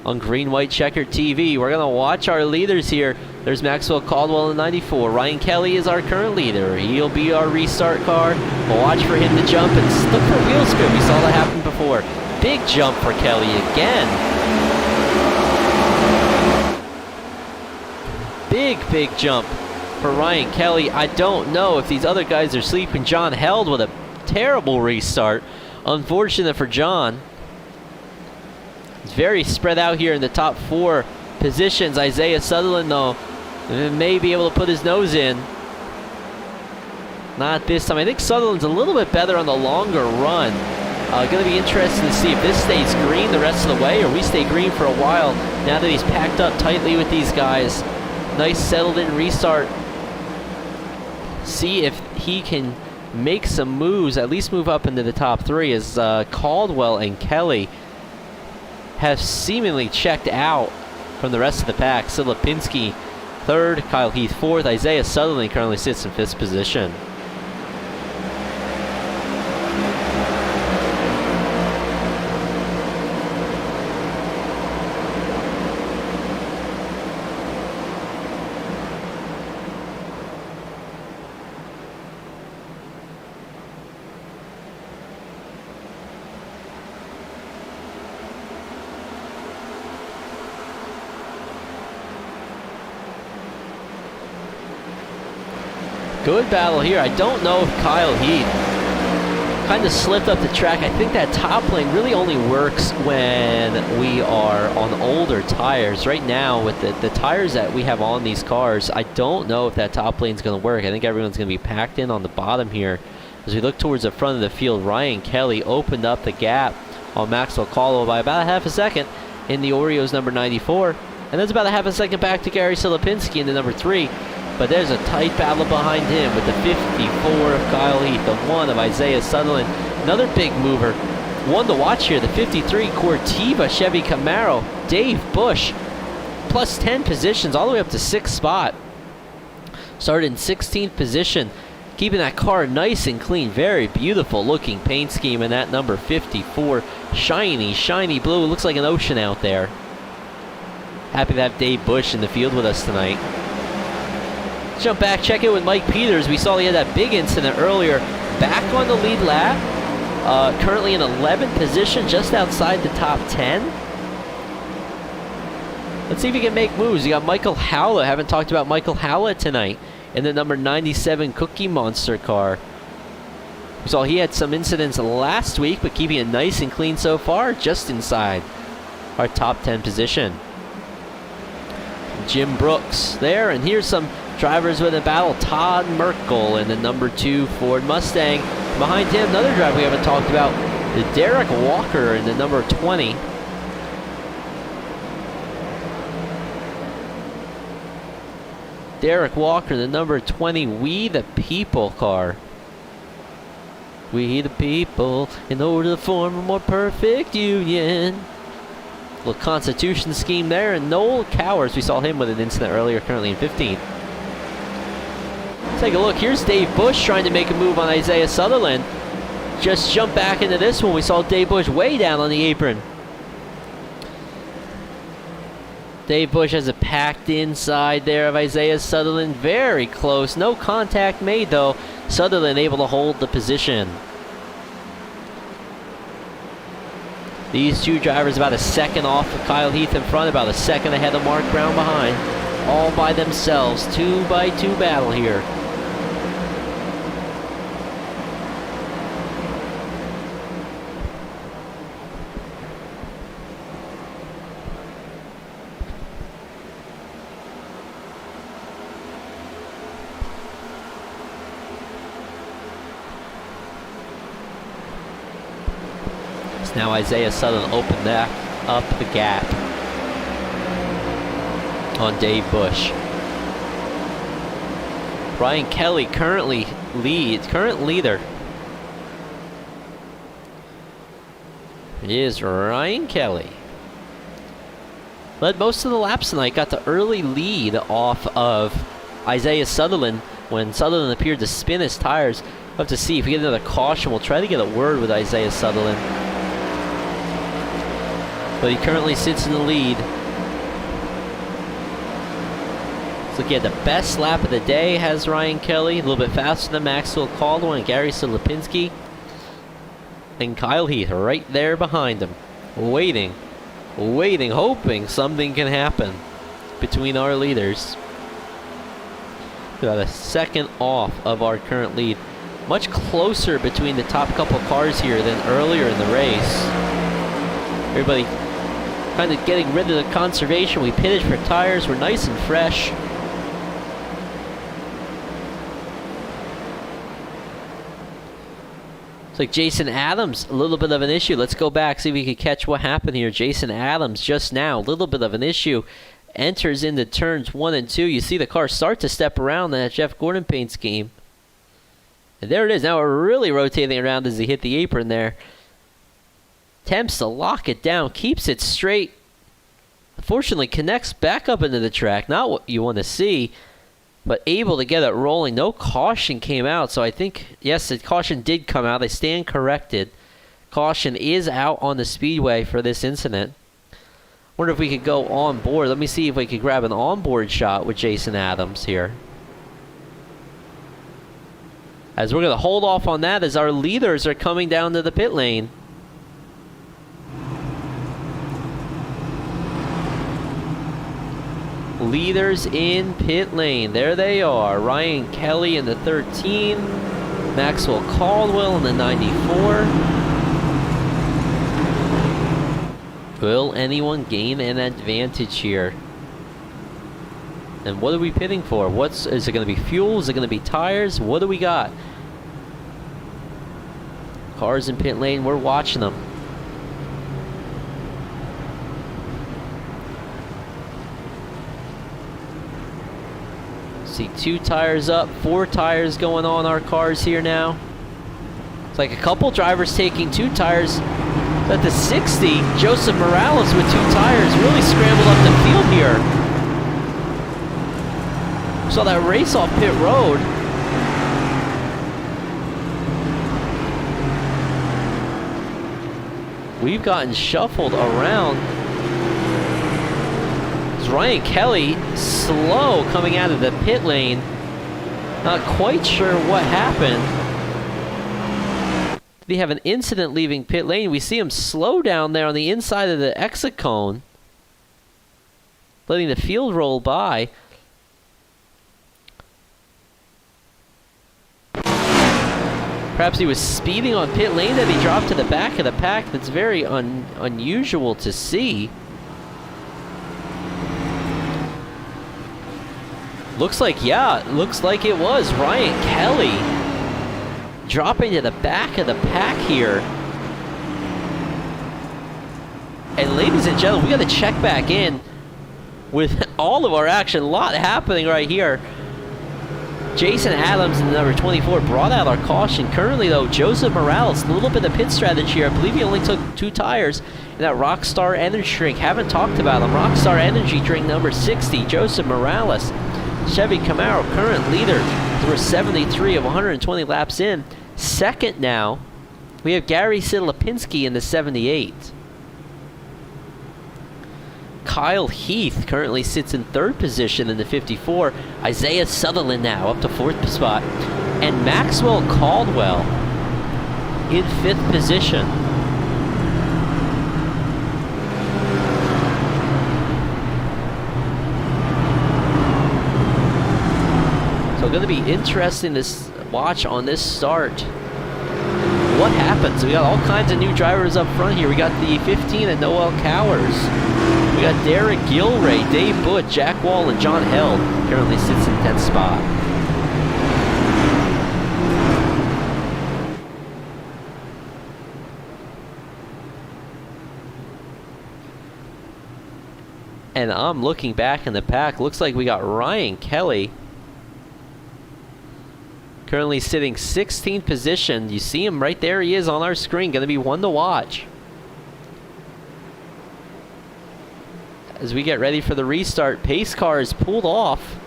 on green-white checkered TV. We're going to watch our leaders here. There's Maxwell Caldwell in 94. Ryan Kelly is our current leader. He'll be our restart car. We'll watch for him to jump and look for wheel spin. We saw that happen before. Big jump for Kelly again. Big jump for Ryan Kelly. I don't know if these other guys are sleeping. John Held with a terrible restart. Unfortunate for John. It's very spread out here in the top 4 positions. Isaiah Sutherland, though, may be able to put his nose in. Not this time. I think Sutherland's a little bit better on the longer run. Going to be interesting to see if this stays green the rest of the way, or we stay green for a while now that he's packed up tightly with these guys. Nice settled in restart. See if he can make some moves, at least move up into the top 3, as Caldwell and Kelly have seemingly checked out from the rest of the pack. Silipinski 3rd, Kyle Heath 4th, Isaiah Sutherland currently sits in 5th position. Good battle here. I don't know if Kyle Heath kind of slipped up the track. I think that top lane really only works when we are on older tires. Right now, with the tires that we have on these cars, I don't know if that top lane is going to work. I think everyone's going to be packed in on the bottom here. As we look towards the front of the field, Ryan Kelly opened up the gap on Maxwell Caldwell by about a half a second in the Oreos number 94. And that's about a half a second back to Gary Silipinski in the number 3. But there's a tight battle behind him with the 54 of Kyle Heath, the 1 of Isaiah Sutherland. Another big mover. One to watch here, the 53 Cortiva Chevy Camaro. Dave Bush, plus 10 positions, all the way up to 6th spot. Started in 16th position, keeping that car nice and clean. Very beautiful looking paint scheme in that number 54. Shiny, shiny blue. It looks like an ocean out there. Happy to have Dave Bush in the field with us tonight. Let's jump back, check in with Mike Peters. We saw he had that big incident earlier. Back on the lead lap. Currently in 11th position, just outside the top 10. Let's see if he can make moves. You got Michael Howlett. Haven't talked about Michael Howlett tonight in the number 97 Cookie Monster car. We saw he had some incidents last week, but keeping it nice and clean so far, just inside our top 10 position. Jim Brooks there, and here's some drivers with a battle. Todd Merkel in the number 2 Ford Mustang. Behind him, another driver we haven't talked about, Derek Walker in the number 20. Derek Walker, the number 20 We the People car. We the people, in order to form a more perfect union. Little Constitution scheme there, and Noel Cowers, we saw him with an incident earlier, currently in 15th. Take a look, here's Dave Bush trying to make a move on Isaiah Sutherland. Just jump back into this one, we saw Dave Bush way down on the apron. Dave Bush has a packed inside there of Isaiah Sutherland, very close, no contact made though. Sutherland able to hold the position. These two drivers about a second off of Kyle Heath in front, about a second ahead of Mark Brown behind. All by themselves, 2x2 battle here. Now Isaiah Sutherland opened that up the gap on Dave Bush. Ryan Kelly current leader. It is Ryan Kelly. Led most of the laps tonight, got the early lead off of Isaiah Sutherland when Sutherland appeared to spin his tires. We'll have to see if we get another caution. We'll try to get a word with Isaiah Sutherland. But he currently sits in the lead. Looks like he had the best lap of the day, has Ryan Kelly. A little bit faster than Maxwell Caldwell and Gary Silipinski. And Kyle Heath right there behind him. Waiting, hoping something can happen between our leaders. About a second off of our current lead. Much closer between the top couple cars here than earlier in the race. Everybody kind of getting rid of the conservation. We pitted for tires. We're nice and fresh. It's like Jason Adams, a little bit of an issue. Let's go back, see if we can catch what happened here. Jason Adams just now, a little bit of an issue. Enters into turns 1 and 2. You see the car start to step around that Jeff Gordon paint scheme. And there it is. Now we're really rotating around as he hit the apron there. Attempts to lock it down, keeps it straight. Unfortunately, connects back up into the track. Not what you want to see, but able to get it rolling. No caution came out, so I think, yes, the caution did come out. They stand corrected. Caution is out on the speedway for this incident. Wonder if we could go on board. Let me see if we could grab an onboard shot with Jason Adams here. As we're going to hold off on that as our leaders are coming down to the pit lane. Leaders in pit lane. There they are. Ryan Kelly in the 13. Maxwell Caldwell in the 94. Will anyone gain an advantage here? And what are we pitting for? Is it going to be fuel? Is it going to be tires? What do we got? Cars in pit lane. We're watching them. See 2 tires up, 4 tires going on our cars here now. It's like a couple drivers taking 2 tires. At the 60, Joseph Morales with 2 tires really scrambled up the field here. Saw that race off pit road. We've gotten shuffled around. Ryan Kelly slow coming out of the pit lane. Not quite sure what happened. Did he have an incident leaving pit lane? We see him slow down there on the inside of the exit cone, letting the field roll by. Perhaps he was speeding on pit lane that he dropped to the back of the pack. That's very unusual to see. Looks like, yeah, looks like it was Ryan Kelly dropping to the back of the pack here. And ladies and gentlemen, we got to check back in with all of our action. A lot happening right here. Jason Adams in the number 24 brought out our caution. Currently, though, Joseph Morales, a little bit of pit strategy here. I believe he only took 2 tires in that Rockstar Energy drink. Haven't talked about him. Rockstar Energy drink number 60, Joseph Morales. Chevy Camaro, current leader, through 73 of 120 laps in. Second now, we have Gary Sidlipinski in the 78. Kyle Heath currently sits in 3rd position in the 54. Isaiah Sutherland now up to 4th spot. And Maxwell Caldwell in 5th position. So going to be interesting to watch on this start. What happens? We got all kinds of new drivers up front here. We got the 15 and Noel Cowers. We got Derek Gilray, Dave Butt, Jack Wall, and John Held. Currently sits in 10th spot. And I'm looking back in the pack. Looks like we got Ryan Kelly currently sitting 16th position. You see him right there. He is on our screen. Going to be one to watch as we get ready for the restart. Pace car is pulled off.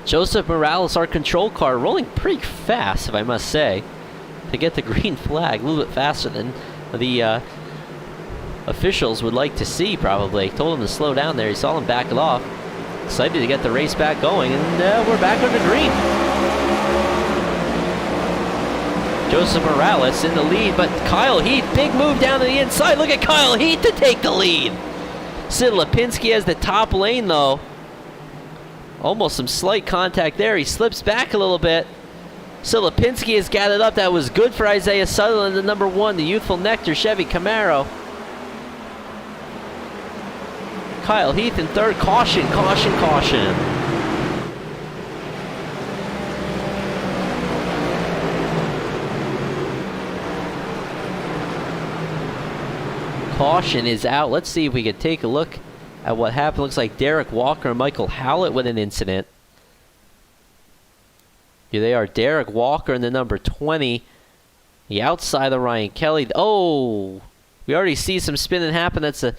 Joseph Morales, our control car, rolling pretty fast, if I must say, to get the green flag. A little bit faster than the officials would like to see, probably. Told him to slow down there. He saw him back it off. Excited to get the race back going, and we're back on the green. Joseph Morales in the lead, but Kyle Heath, big move down to the inside. Look at Kyle Heath to take the lead. Sid Lipinski has the top lane, though. Almost some slight contact there. He slips back a little bit. Sid Lipinski has gathered up. That was good for Isaiah Sutherland, the number 1, the youthful Nectar Chevy Camaro. Kyle Heath in 3rd. Caution, caution, caution. Caution is out. Let's see if we can take a look at what happened. Looks like Derek Walker and Michael Howlett with an incident. Here they are, Derek Walker in the number 20. The outside of Ryan Kelly. Oh, we already see some spinning happen. That's a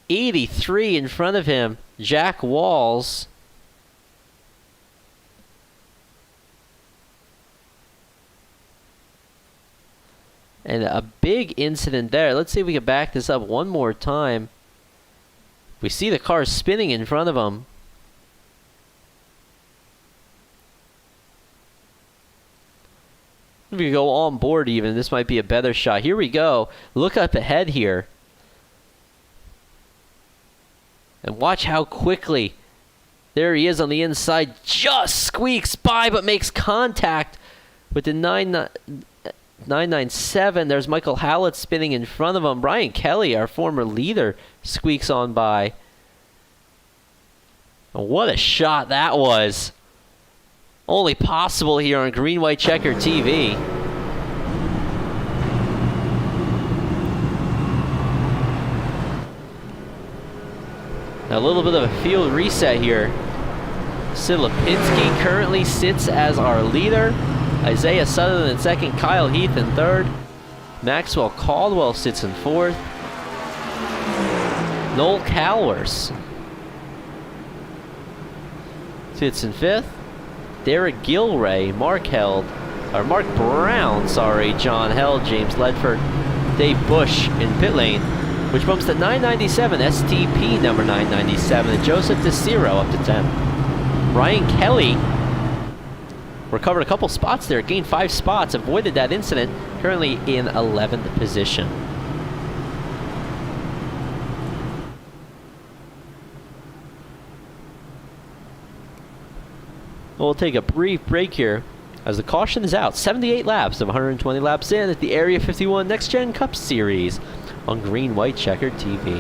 83 in front of him. Jack Walls. And a big incident there. Let's see if we can back this up one more time. We see the car spinning in front of him. If we go on board even, this might be a better shot. Here we go. Look up ahead here. And watch how quickly. There he is on the inside. Just squeaks by, but makes contact with the 997. There's Michael Howlett spinning in front of him. Brian Kelly, our former leader, squeaks on by. And what a shot that was. Only possible here on Green White Checker TV. Now a little bit of a field reset here. Sid Lipinski currently sits as our leader. Isaiah Sutherland in 2nd. Kyle Heath in 3rd. Maxwell Caldwell sits in 4th. Noel Cowers sits in 5th. Derek Gilray, Mark Brown, John Held, James Ledford, Dave Bush in pit lane, which bumps to 997, STP number 997, and Joseph DeCiro up to 10. Ryan Kelly recovered a couple spots there, gained 5 spots, avoided that incident, currently in 11th position. We'll take a brief break here as the caution is out. 78 laps of 120 laps in at the Area 51 Next Gen Cup Series on Green White Checker TV.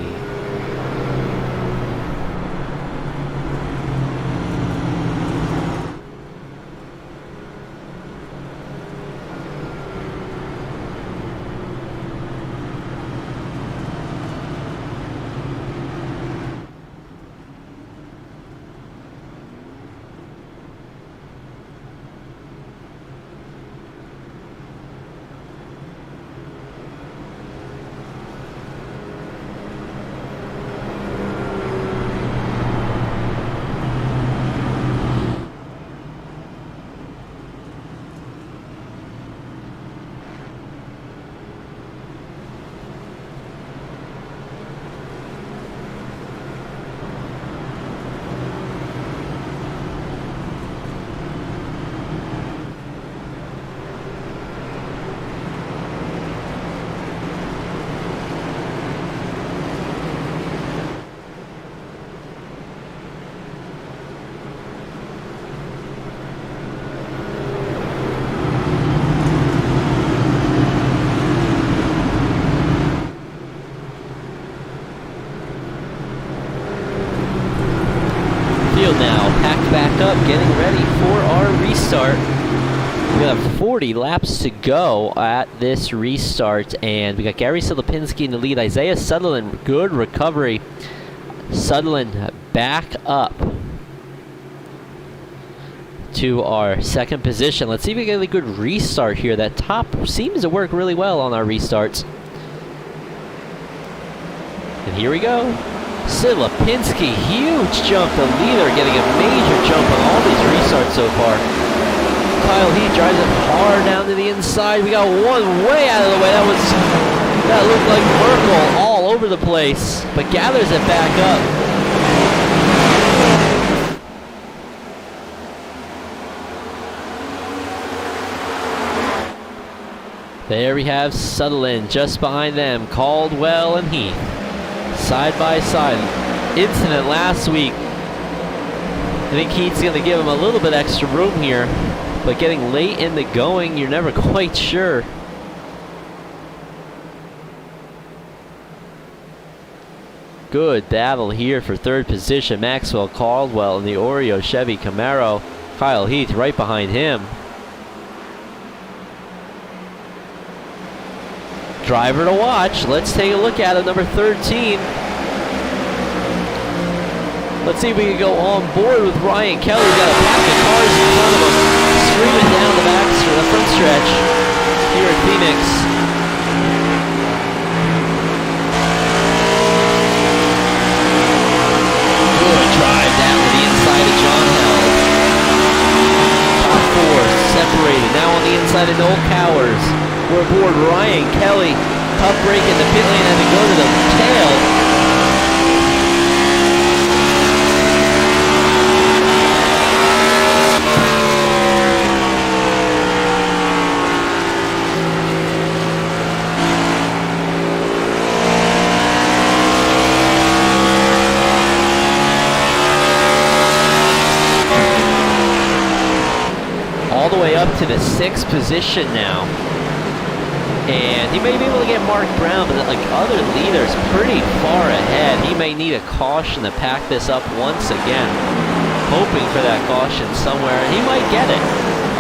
up, getting ready for our restart. We have 40 laps to go at this restart, and we got Gary Silipinski in the lead. Isaiah Sutherland, good recovery. Sutherland back up to our second position. Let's see if we get a good restart here. That top seems to work really well on our restarts. And here we go. Silipinski, huge jump. The leader getting a major jump on all these restarts so far. Kyle Heath drives it hard down to the inside. We got one way out of the way. That looked like Merkel all over the place, but gathers it back up. There we have Sutherland just behind them, Caldwell and Heath, side by side. Incident last week. I think Heath's going to give him a little bit extra room here, but getting late in the going, you're never quite sure. Good battle here for third position. Maxwell Caldwell in the Oreo Chevy Camaro. Kyle Heath right behind him. Driver to watch. Let's take a look at it, number 13. Let's see if we can go on board with Ryan Kelly. We've got a pack of cars in front of him, screaming down the front stretch here at Phoenix. Good drive down to the inside of John Held. Top four separated. Now on the inside of Noel Cowers. We're aboard Ryan Kelly. Tough break in the pit lane and to go to the tail. All the way up to the 6th position now. And he may be able to get Mark Brown, but like other leaders, pretty far ahead. He may need a caution to pack this up once again. Hoping for that caution somewhere, and he might get it.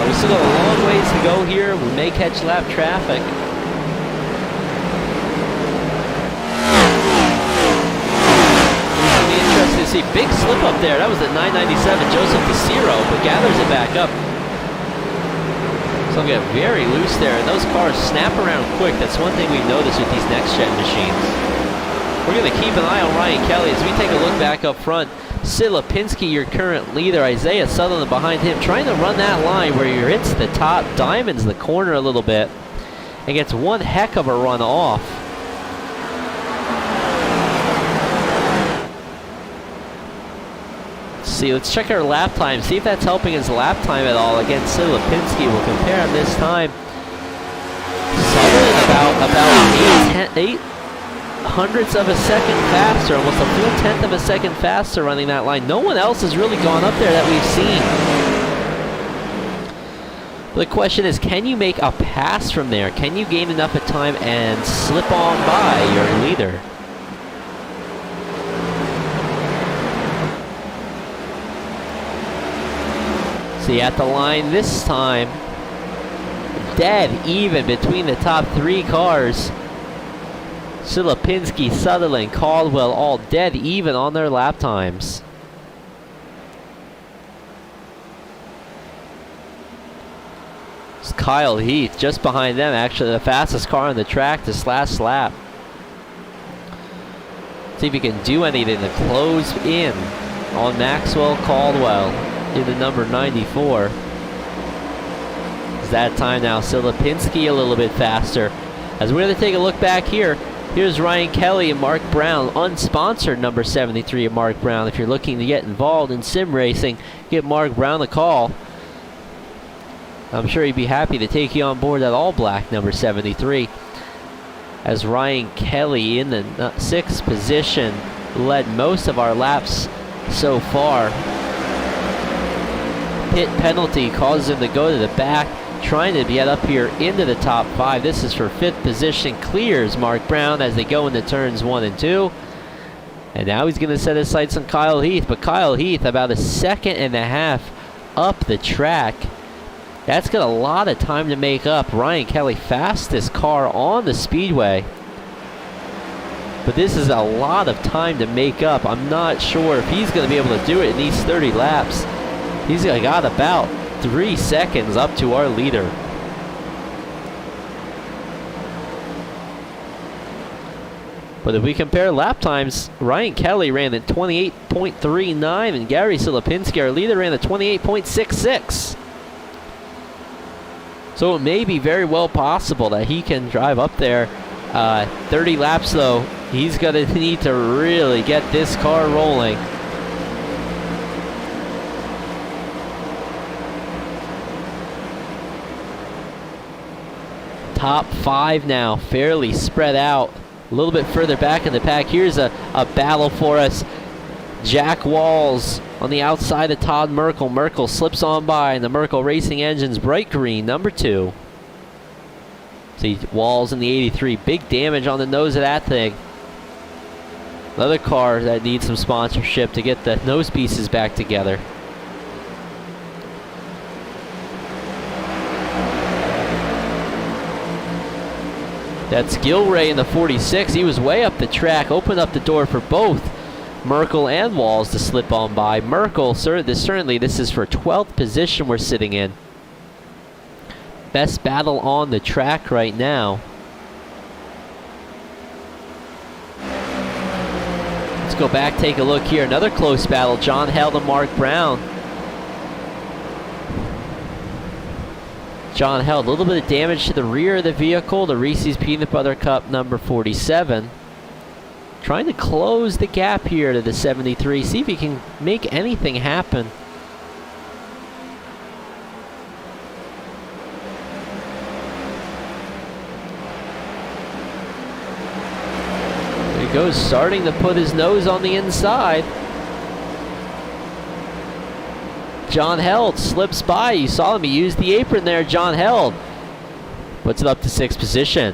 We still got a long ways to go here. We may catch lap traffic. It'll be interesting to see. Big slip up there. That was at 997, Joseph DeCiro, but gathers it back up. So I'll get very loose there, and those cars snap around quick. That's one thing we've noticed with these NextGen machines. We're going to keep an eye on Ryan Kelly as we take a look back up front. Silipinski, your current leader. Isaiah Sutherland behind him, trying to run that line where he hits the top, diamonds the corner a little bit, and gets one heck of a run off. Let's check our lap time, see if that's helping his lap time at all against Silipinski. We'll compare him this time. Sutherland about 8 hundredths of a second faster, almost a full 10th of a second faster running that line. No one else has really gone up there that we've seen. The question is, can you make a pass from there? Can you gain enough of time and slip on by your leader? See, at the line this time, dead even between the top 3 cars. Silipinski, Sutherland, Caldwell, all dead even on their lap times. It's Kyle Heath just behind them, actually the fastest car on the track this last lap. See if he can do anything to close in on Maxwell Caldwell in the number 94. It's that time now. Silipinski a little bit faster. As we're going to take a look back here, here's Ryan Kelly and Mark Brown, unsponsored number 73 of Mark Brown. If you're looking to get involved in sim racing, give Mark Brown a call. I'm sure he'd be happy to take you on board that all-black number 73. As Ryan Kelly in the 6th position, led most of our laps so far. Pit penalty causes him to go to the back, trying to get up here into the top 5. This is for 5th position. Clears Mark Brown as they go into turns 1 and 2. And now he's going to set his sights on Kyle Heath, but Kyle Heath about a second and a half up the track. That's got a lot of time to make up. Ryan Kelly, fastest car on the speedway. But this is a lot of time to make up. I'm not sure if he's going to be able to do it in these 30 laps. He's got about 3 seconds up to our leader. But if we compare lap times, Ryan Kelly ran at 28.39 and Gary Silipinski, our leader, ran at 28.66. So it may be very well possible that he can drive up there. 30 laps though, he's going to need to really get this car rolling. Top 5 now, fairly spread out. A little bit further back in the pack. Here's a battle for us. Jack Walls on the outside of Todd Merkel. Merkel slips on by, and the Merkel Racing Engine's bright green, number 2. See Walls in the 83. Big damage on the nose of that thing. Another car that needs some sponsorship to get the nose pieces back together. That's Gilray in the 46. He was way up the track, opened up the door for both Merkel and Walls to slip on by. Merkel, certainly this is for 12th position we're sitting in. Best battle on the track right now. Let's go back, take a look here. Another close battle, John Held and Mark Brown. John Held, a little bit of damage to the rear of the vehicle, the Reese's Peanut Butter Cup number 47. Trying to close the gap here to the 73, see if he can make anything happen. There he goes, starting to put his nose on the inside. John Held slips by. You saw him. He used the apron there. John Held puts it up to 6th position.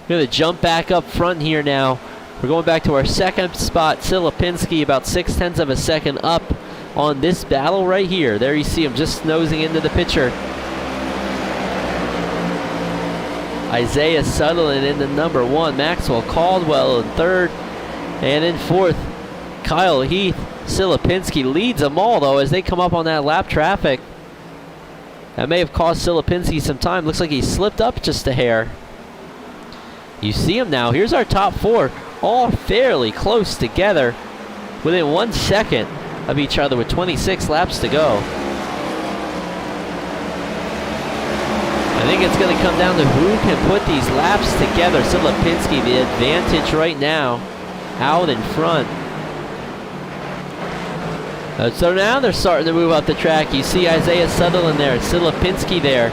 We're going to jump back up front here now. We're going back to our second spot. Silipinski about 0.6 of a second up on this battle right here. There you see him just nosing into the picture. Isaiah Sutherland in the number 1. Maxwell Caldwell in 3rd. And in 4th, Kyle Heath. Silipinski leads them all, though, as they come up on that lap traffic. That may have cost Silipinski some time. Looks like he slipped up just a hair. You see him now. Here's our top 4, all fairly close together, within 1 second of each other with 26 laps to go. I think it's going to come down to who can put these laps together. Silipinski, the advantage right now, out in front. So now they're starting to move up the track. You see Isaiah Sutherland there, Silipinski there.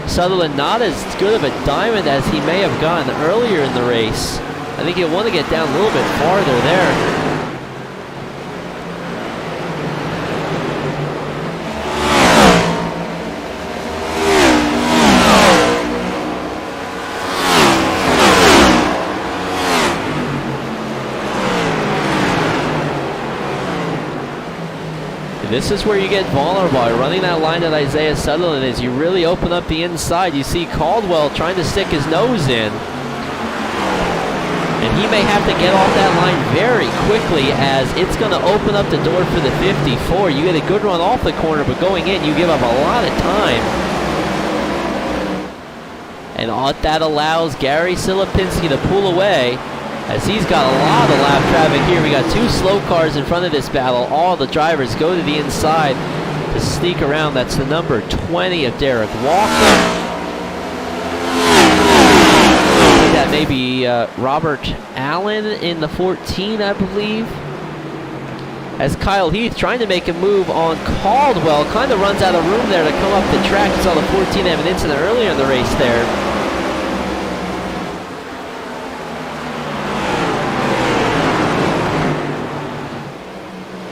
Sutherland not as good of a diamond as he may have gotten earlier in the race. I think he'll want to get down a little bit farther there. This is where you get vulnerable by running that line at Isaiah Sutherland. As you really open up the inside, you see Caldwell trying to stick his nose in. And he may have to get off that line very quickly, as it's going to open up the door for the 54. You get a good run off the corner, but going in, you give up a lot of time. And that allows Gary Silipinski to pull away, as he's got a lot of lap traffic here. We got 2 slow cars in front of this battle. All the drivers go to the inside to sneak around. That's the number 20 of Derek Walker. I think that may be Robert Allen in the 14, I believe. As Kyle Heath trying to make a move on Caldwell, kind of runs out of room there to come up the track. You saw the 14 have an incident earlier in the race there.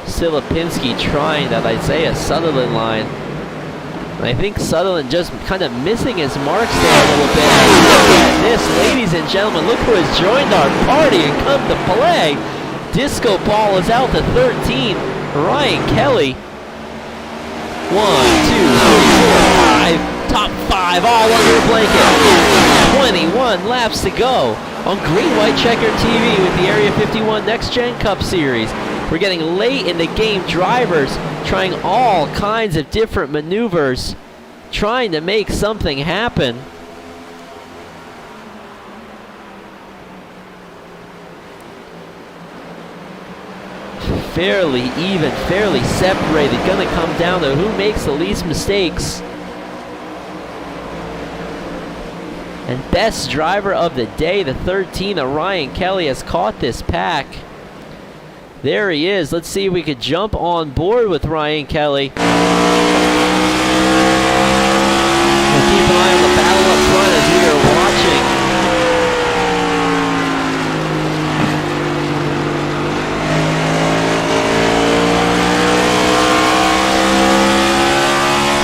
Silipinski trying that Isaiah Sutherland line. And I think Sutherland just kind of missing his marks there a little bit. Look at this, ladies and gentlemen. Look who has joined our party and come to play. disco ball is out to 13. Ryan Kelly. 1, 2, 3, 4, 5. Top 5 all under a blanket. 21 laps to go on Green White Checker TV with the Area 51 Next Gen Cup Series. We're getting late in the game. Drivers trying all kinds of different maneuvers, trying to make something happen. Fairly even, fairly separated. Gonna come down to who makes the least mistakes. And best driver of the day, the 13 of Ryan Kelly, has caught this pack. There he is. Let's see if we could jump on board with Ryan Kelly. We'll keep an eye on the battle up front as we are watching.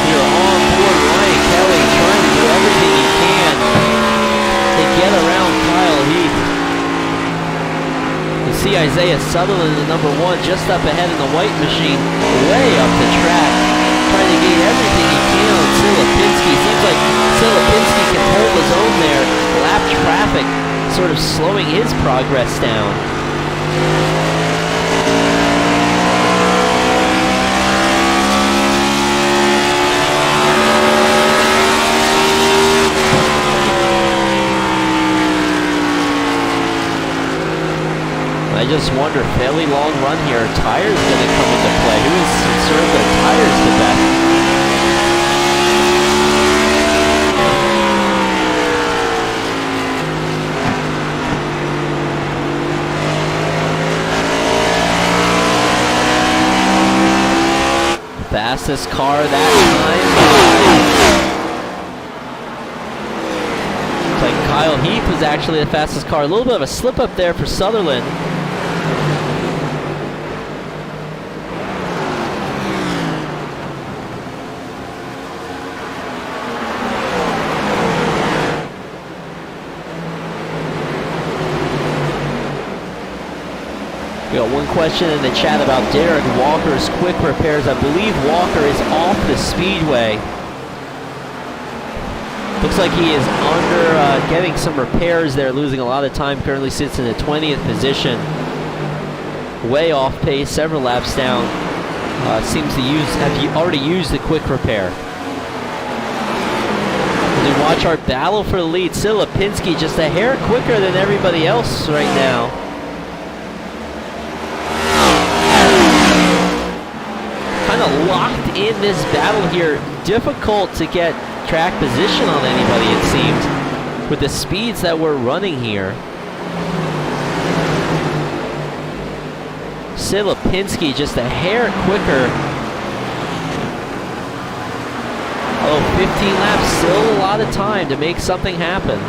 We are on board Ryan Kelly, trying to do everything he can to get around Kyle Heath. You see Isaiah Sutherland in number 1 just up ahead in the white machine, way up the track, trying to gain everything he can on Silipinski. Seems like Silipinski can hold his own there. Lap traffic sort of slowing his progress down. I just wonder, fairly long run here, are tires going to come into play? Who has conserved their tires the best? Fastest car that time. Looks like Kyle Heath was actually the fastest car. A little bit of a slip up there for Sutherland. We got one question in the chat about Derek Walker's quick repairs. I believe Walker is off the speedway. Looks like he is under getting some repairs there, losing a lot of time. Currently sits in the 20th position. Way off pace, several laps down. Seems to have already used the quick repair. As we watch our battle for the lead, Silipinski just a hair quicker than everybody else right now. Kind of locked in this battle here. Difficult to get track position on anybody, it seems, with the speeds that we're running here. Silipinski just a hair quicker. Oh, 15 laps, still a lot of time to make something happen.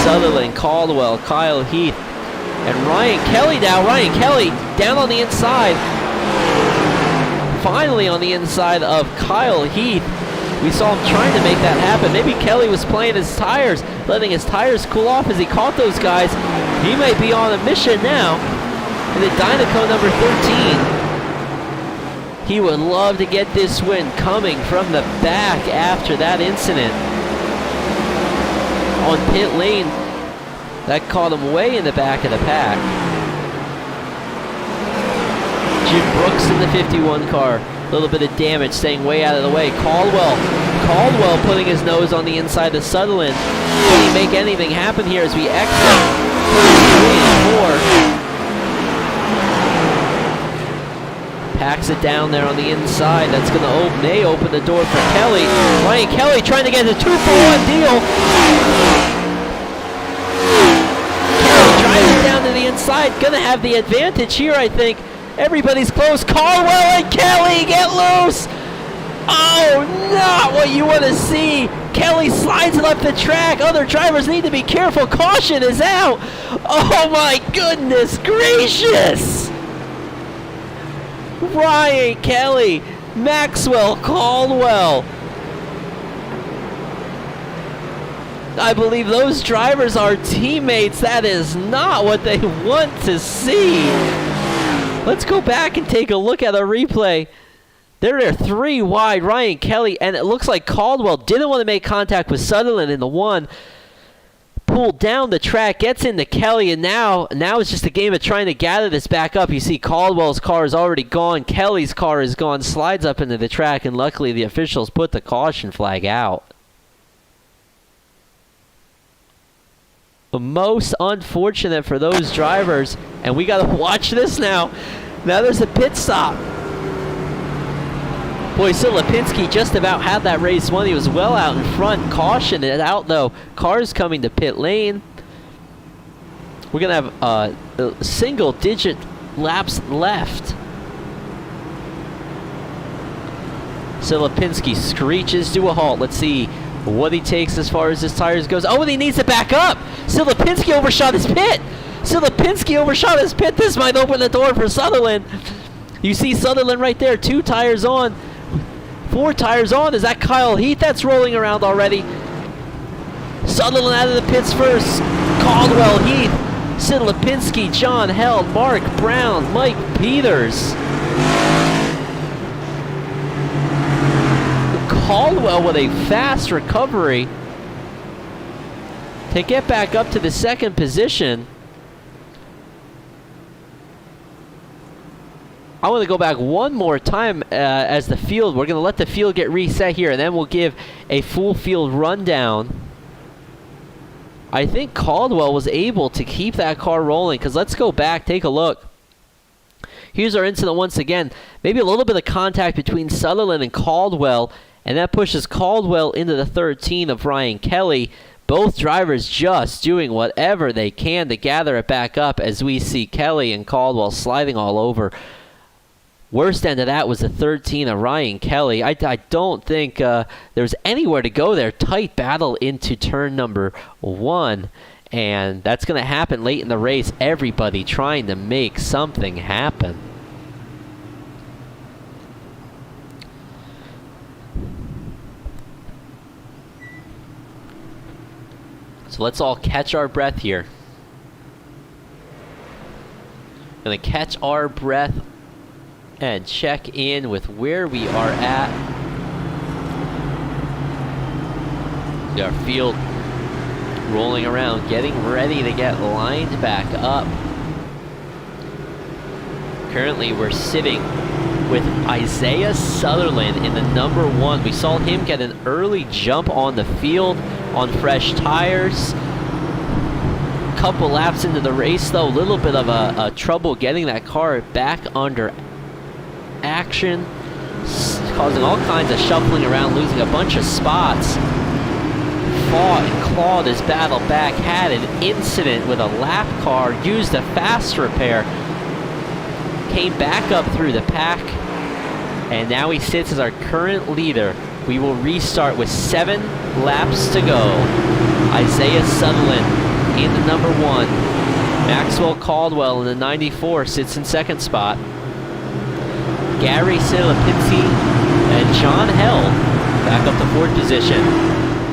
Sutherland, Caldwell, Kyle Heath, and Ryan Kelly now. Ryan Kelly down on the inside. Finally on the inside of Kyle Heath. We saw him trying to make that happen. Maybe Kelly was playing his tires, letting his tires cool off as he caught those guys. He might be on a mission now in the Dynaco number 13. He would love to get this win coming from the back after that incident on pit lane. That caught him way in the back of the pack. Jim Brooks in the 51 car. A little bit of damage, staying way out of the way. Caldwell putting his nose on the inside of Sutherland. Can he make anything happen here as we exit 3 and 4? Packs it down there on the inside. That's going to open the door for Kelly. Ryan Kelly trying to get a 2-for-1 deal. Kelly driving down to the inside. Going to have the advantage here, I think. Everybody's close. Caldwell and Kelly get loose. Oh, not what you want to see. Kelly slides it up the track. Other drivers need to be careful. Caution is out. Oh my goodness gracious. Ryan Kelly, Maxwell Caldwell. I believe those drivers are teammates. That is not what they want to see. Let's go back and take a look at a replay. They're 3 wide, Ryan Kelly, and it looks like Caldwell didn't want to make contact with Sutherland in the 1. Pulled down the track, gets into Kelly, and now it's just a game of trying to gather this back up. You see Caldwell's car is already gone. Kelly's car is gone, slides up into the track, and luckily the officials put the caution flag out. Most unfortunate for those drivers, and we got to watch this now. Now there's a pit stop. Boy, Silipinski just about had that race won. He was well out in front. Caution it out, though. Cars coming to pit lane. We're going to have single-digit laps left. Silipinski screeches to a halt. Let's see what he takes as far as his tires goes. Oh, and he needs to back up. Silipinski overshot his pit. Silipinski overshot his pit. This might open the door for Sutherland. You see Sutherland right there. 2 tires on. 4 tires on. Is that Kyle Heath that's rolling around already? Sutherland out of the pits first. Caldwell, Heath, Silipinski, John Held, Mark Brown, Mike Peters. Caldwell with a fast recovery to get back up to the 2nd position. I want to go back one more time as the field. We're going to let the field get reset here, and then we'll give a full field rundown. I think Caldwell was able to keep that car rolling, because let's go back, take a look. Here's our incident once again. Maybe a little bit of contact between Sutherland and Caldwell, and that pushes Caldwell into the 13 of Ryan Kelly. Both drivers just doing whatever they can to gather it back up as we see Kelly and Caldwell sliding all over. Worst end of that was the 13 of Ryan Kelly. I don't think there's anywhere to go there. Tight battle into turn number 1. And that's going to happen late in the race. Everybody trying to make something happen. So let's all catch our breath here. Going to catch our breath and check in with where we are at. Our field rolling around, getting ready to get lined back up. Currently we're sitting with Isaiah Sutherland in the number 1. We saw him get an early jump on the field on fresh tires. Couple laps into the race though, a little bit of a trouble getting that car back under action, causing all kinds of shuffling around, losing a bunch of spots. Fought and clawed his battle back, had an incident with a lap car, used a fast repair, came back up through the pack, and now he sits as our current leader. We will restart with 7 laps to go. Isaiah Sutherland in the number 1. Maxwell Caldwell in the 94 sits in 2nd spot. Gary Silipinski and John Held back up to 4th position.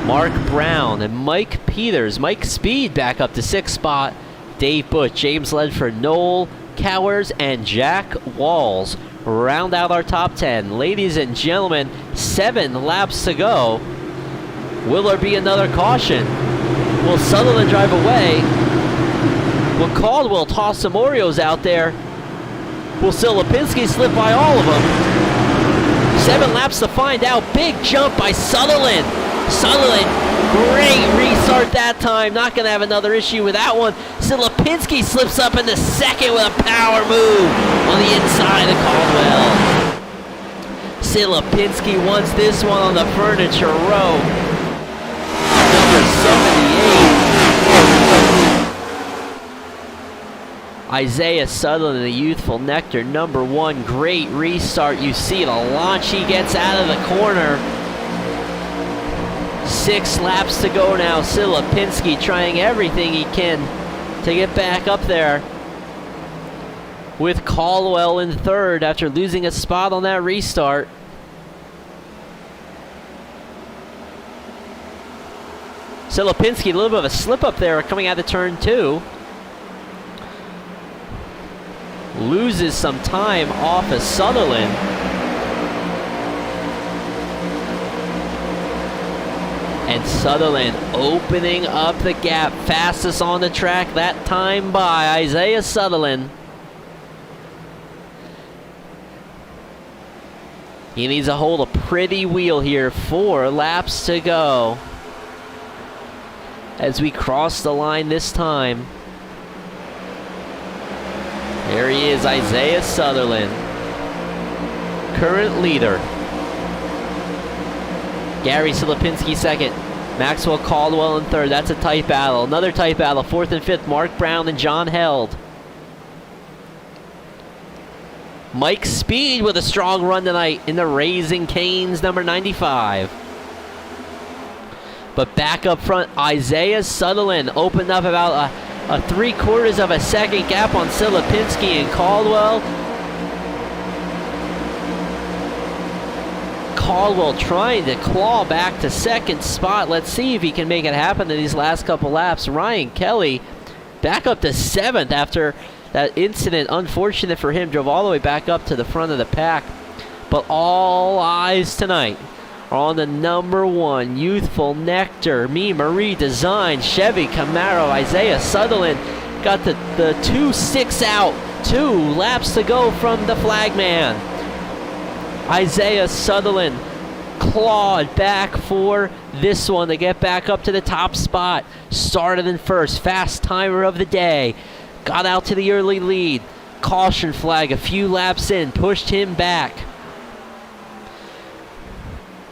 Mark Brown and Mike Peters, Mike Speed back up to 6th spot. Dave Bush, James Ledford, Noel Cowers, and Jack Walls round out our top 10. Ladies and gentlemen, 7 laps to go. Will there be another caution? Will Sutherland drive away? Will Caldwell toss some Oreos out there? Will Silipinski slip by all of them? 7 laps to find out. Big jump by Sutherland. Sutherland, great restart that time. Not going to have another issue with that one. Silipinski slips up into 2nd with a power move on the inside of Caldwell. Silipinski wants this one on the furniture row. Number 78. Isaiah Sutherland, the youthful nectar, number 1. Great restart. You see the launch. He gets out of the corner. 6 laps to go now. Silipinski trying everything he can to get back up there, with Caldwell in 3rd after losing a spot on that restart. Silipinski, a little bit of a slip up there coming out of turn 2. Loses some time off of Sutherland. And Sutherland opening up the gap. Fastest on the track that time by Isaiah Sutherland. He needs to hold a pretty wheel here. 4 laps to go as we cross the line this time. There he is, Isaiah Sutherland, current leader. Gary Silipinski second. Maxwell Caldwell in third. That's a tight battle. Another tight battle. 4th and 5th, Mark Brown and John Held. Mike Speed with a strong run tonight in the Raising Cane's number 95. But back up front, Isaiah Sutherland opened up about a 3/4 of a second gap on Silipinski and Caldwell. Caldwell trying to claw back to second spot. Let's see if he can make it happen in these last couple laps. Ryan Kelly back up to 7th after that incident. Unfortunate for him, drove all the way back up to the front of the pack. But all eyes tonight are on the number 1 Youthful Nectar Marie Design Chevy Camaro. Isaiah Sutherland got the 2-6 out. 2 laps to go from the flagman. Isaiah Sutherland clawed back for this one to get back up to the top spot. Started in first, fast timer of the day. Got out to the early lead. Caution flag a few laps in, pushed him back.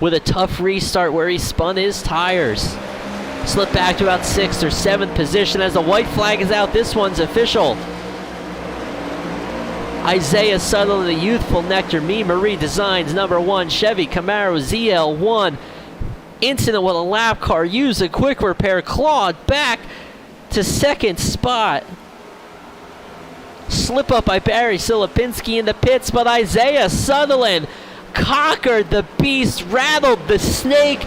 With a tough restart where he spun his tires. Slipped back to about 6th or 7th position as the white flag is out. This one's official. Isaiah Sutherland, the Youthful Nectar Marie Designs number 1 Chevy Camaro ZL1. Incident with a lap car. Used a quick repair. Clawed back to second spot. Slip up by Barry Silipinski in the pits, but Isaiah Sutherland conquered the beast, rattled the snake,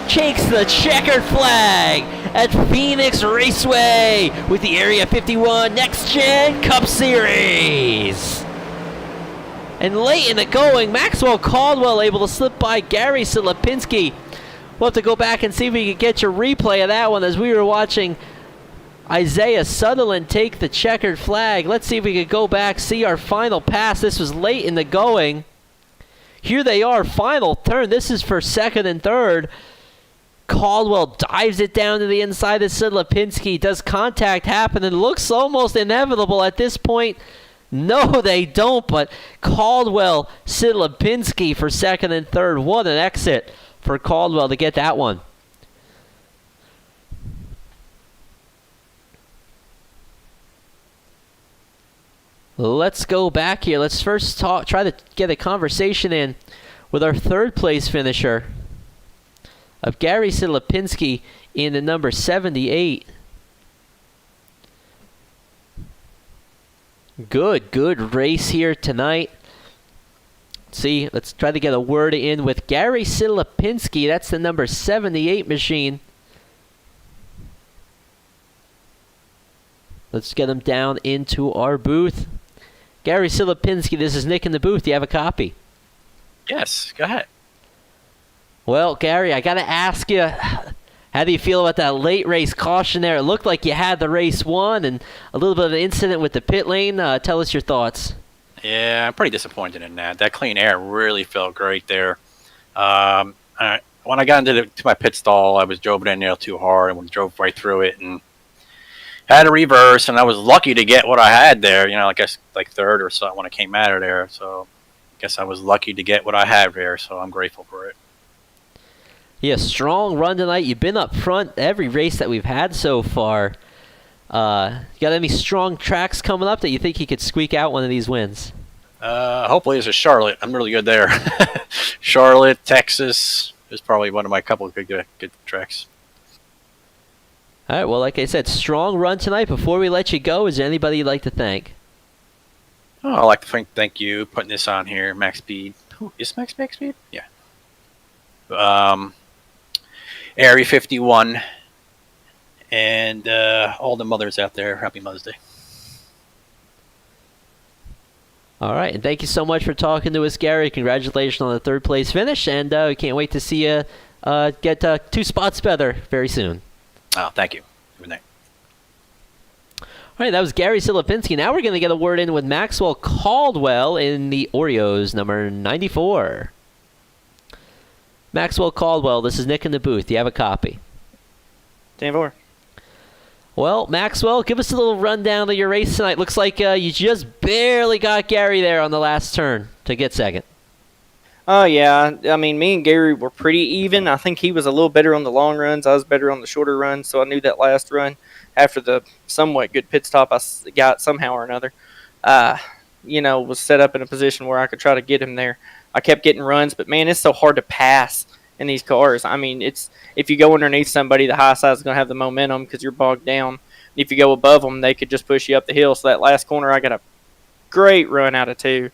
takes the checkered flag at Phoenix Raceway with the Area 51 NextGen Cup Series. And late in the going, Maxwell Caldwell able to slip by Gary Silipinski. We'll have to go back and see if we can get your replay of that one as we were watching Isaiah Sutherland take the checkered flag. Let's see if we could go back, see our final pass. This was late in the going. Here they are, final turn. This is for 2nd and 3rd. Caldwell dives it down to the inside of Silipinski. Does contact happen? And looks almost inevitable at this point. No, they don't, but Caldwell, Silipinski for 2nd and 3rd. What an exit for Caldwell to get that one. Let's go back here. Let's first try to get a conversation in with our 3rd place finisher of Gary Silipinski in the number 78. Good race here tonight. Let's try to get a word in with Gary Silipinski. That's the number 78 machine. Let's get him down into our booth. Gary Silipinski, this is Nick in the booth. Do you have a copy? Yes, go ahead. Well, Gary, I got to ask you, how do you feel about that late race caution there? It looked like you had the race won and a little bit of an incident with the pit lane. Tell us your thoughts. Yeah, I'm pretty disappointed in that. That clean air really felt great there. When I got into my pit stall, I was drove it in there too hard and drove right through it and had a reverse, and I was lucky to get what I had there. I guess like 3rd or so when I came out of there. So I guess I was lucky to get what I had there, so I'm grateful for it. Yeah, strong run tonight. You've been up front every race that we've had so far. Got any strong tracks coming up that you think you could squeak out one of these wins? Hopefully it's a Charlotte. I'm really good there. Charlotte, Texas is probably one of my couple of good tracks. All right, well, like I said, strong run tonight. Before we let you go, is there anybody you'd like to thank? Oh, I'd like to thank you putting this on here, Max Speed. Who is Max Speed? Yeah. Area 51, And all the mothers out there, happy Mother's Day. All right, and thank you so much for talking to us, Gary. Congratulations on the third place finish, and we can't wait to see you get 2 spots better very soon. Oh, thank you. Good night. All right, that was Gary Silipinski. Now we're going to get a word in with Maxwell Caldwell in the Oreos, number 94. Maxwell Caldwell, this is Nick in the booth. Do you have a copy? 10-4. Well, Maxwell, give us a little rundown of your race tonight. Looks like you just barely got Gary there on the last turn to get second. Oh, yeah. I mean, me and Gary were pretty even. I think he was a little better on the long runs. I was better on the shorter runs, so I knew that last run, after the somewhat good pit stop I got somehow or another, was set up in a position where I could try to get him there. I kept getting runs, but, man, it's so hard to pass in these cars. I mean, if you go underneath somebody, the high side is going to have the momentum because you're bogged down. If you go above them, they could just push you up the hill. So that last corner, I got a great run out of 2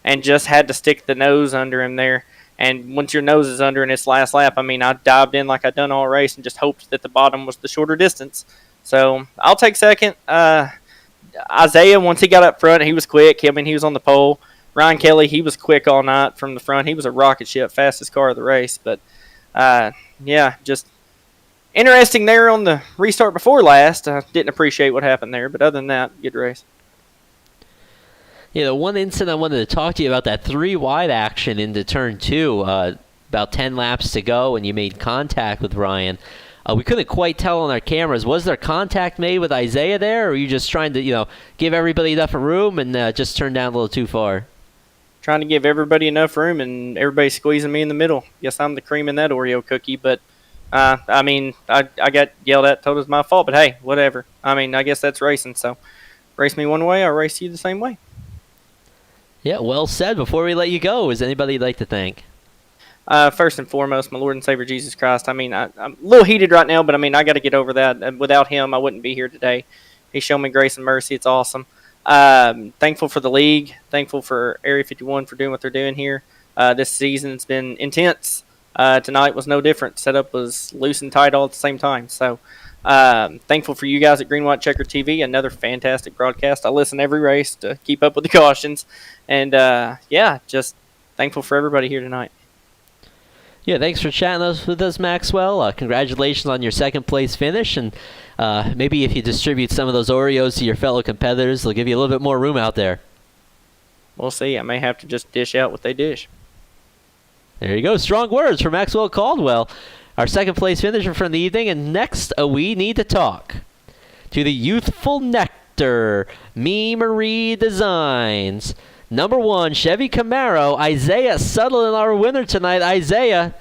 and just had to stick the nose under him there. And once your nose is under in its last lap, I mean, I dived in like I'd done all race and just hoped that the bottom was the shorter distance. So I'll take second. Isaiah, once he got up front, he was quick. I mean, he was on the pole. Ryan Kelly, he was quick all night from the front. He was a rocket ship, fastest car of the race. But, just interesting there on the restart before last. I didn't appreciate what happened there. But other than that, good race. Yeah, the one incident I wanted to talk to you about, that 3 wide action into turn 2, about 10 laps to go, and you made contact with Ryan. We couldn't quite tell on our cameras. Was there contact made with Isaiah there, or were you just trying to, give everybody enough room and just turn down a little too far? Trying to give everybody enough room, and everybody squeezing me in the middle. Guess I'm the cream in that Oreo cookie, but, I got yelled at, told it was my fault, but hey, whatever. I mean, I guess that's racing, so race me one way, I'll race you the same way. Yeah, well said. Before we let you go, is anybody you'd like to thank? First and foremost, my Lord and Savior Jesus Christ. I mean, I'm a little heated right now, but I mean, I got to get over that. And without him, I wouldn't be here today. He showed me grace and mercy. It's awesome. Thankful for the league. Thankful for Area 51 for doing what they're doing here. This season's been intense. Tonight was no different. Setup was loose and tight all at the same time. So thankful for you guys at Green White Checker TV. Another fantastic broadcast. I listen every race to keep up with the cautions. And, just thankful for everybody here tonight. Yeah, thanks for chatting with us, Maxwell. Congratulations on your second place finish, and maybe if you distribute some of those Oreos to your fellow competitors, they'll give you a little bit more room out there. We'll see. I may have to just dish out what they dish. There you go. Strong words from Maxwell Caldwell, our second place finisher from the evening. And next, we need to talk to the youthful nectar, Me Marie Designs. Number 1, Chevy Camaro, Isaiah Sutherland, our winner tonight. Isaiah,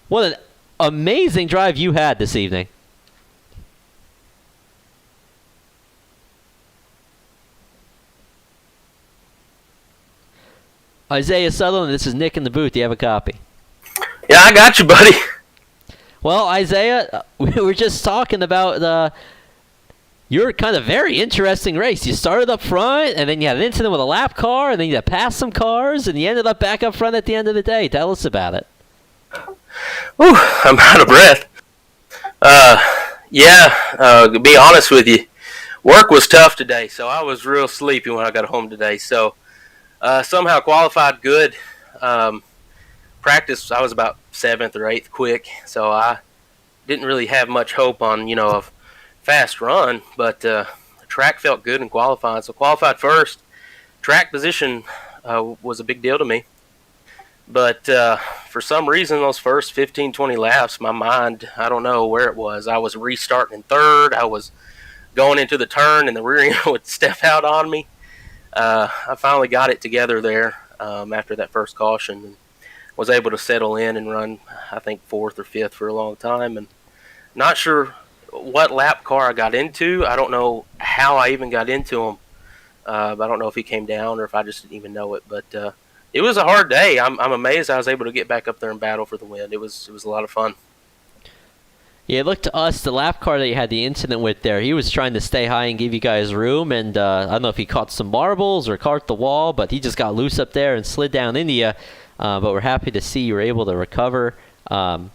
what an amazing drive you had this evening. Isaiah Sutherland, this is Nick in the booth. Do you have a copy? Yeah, I got you, buddy. Well, Isaiah, we were just talking about your kind of very interesting race. You started up front, and then you had an incident with a lap car, and then you had to pass some cars, and you ended up back up front at the end of the day. Tell us about it. Whew, I'm out of breath. To be honest with you, work was tough today, so I was real sleepy when I got home today. So somehow qualified good. Practice, I was about 7th or 8th quick, so I didn't really have much hope on, a fast run, but the track felt good and qualified. So qualified first. Track position was a big deal to me. But for some reason, those first 15, 20 laps, my mind, I don't know where it was. I was restarting in 3rd. I was going into the turn, and the rear end would step out on me. I finally got it together there after that first caution and was able to settle in and run, I think, 4th or 5th for a long time. And not sure what lap car I got into. I don't know how I even got into him. I don't know if he came down or if I just didn't even know it. But it was a hard day. I'm amazed I was able to get back up there and battle for the win. It was a lot of fun. Yeah, it looked to us, the lap car that you had the incident with there, he was trying to stay high and give you guys room, and I don't know if he caught some marbles or caught the wall, but he just got loose up there and slid down into you. But we're happy to see you were able to recover. And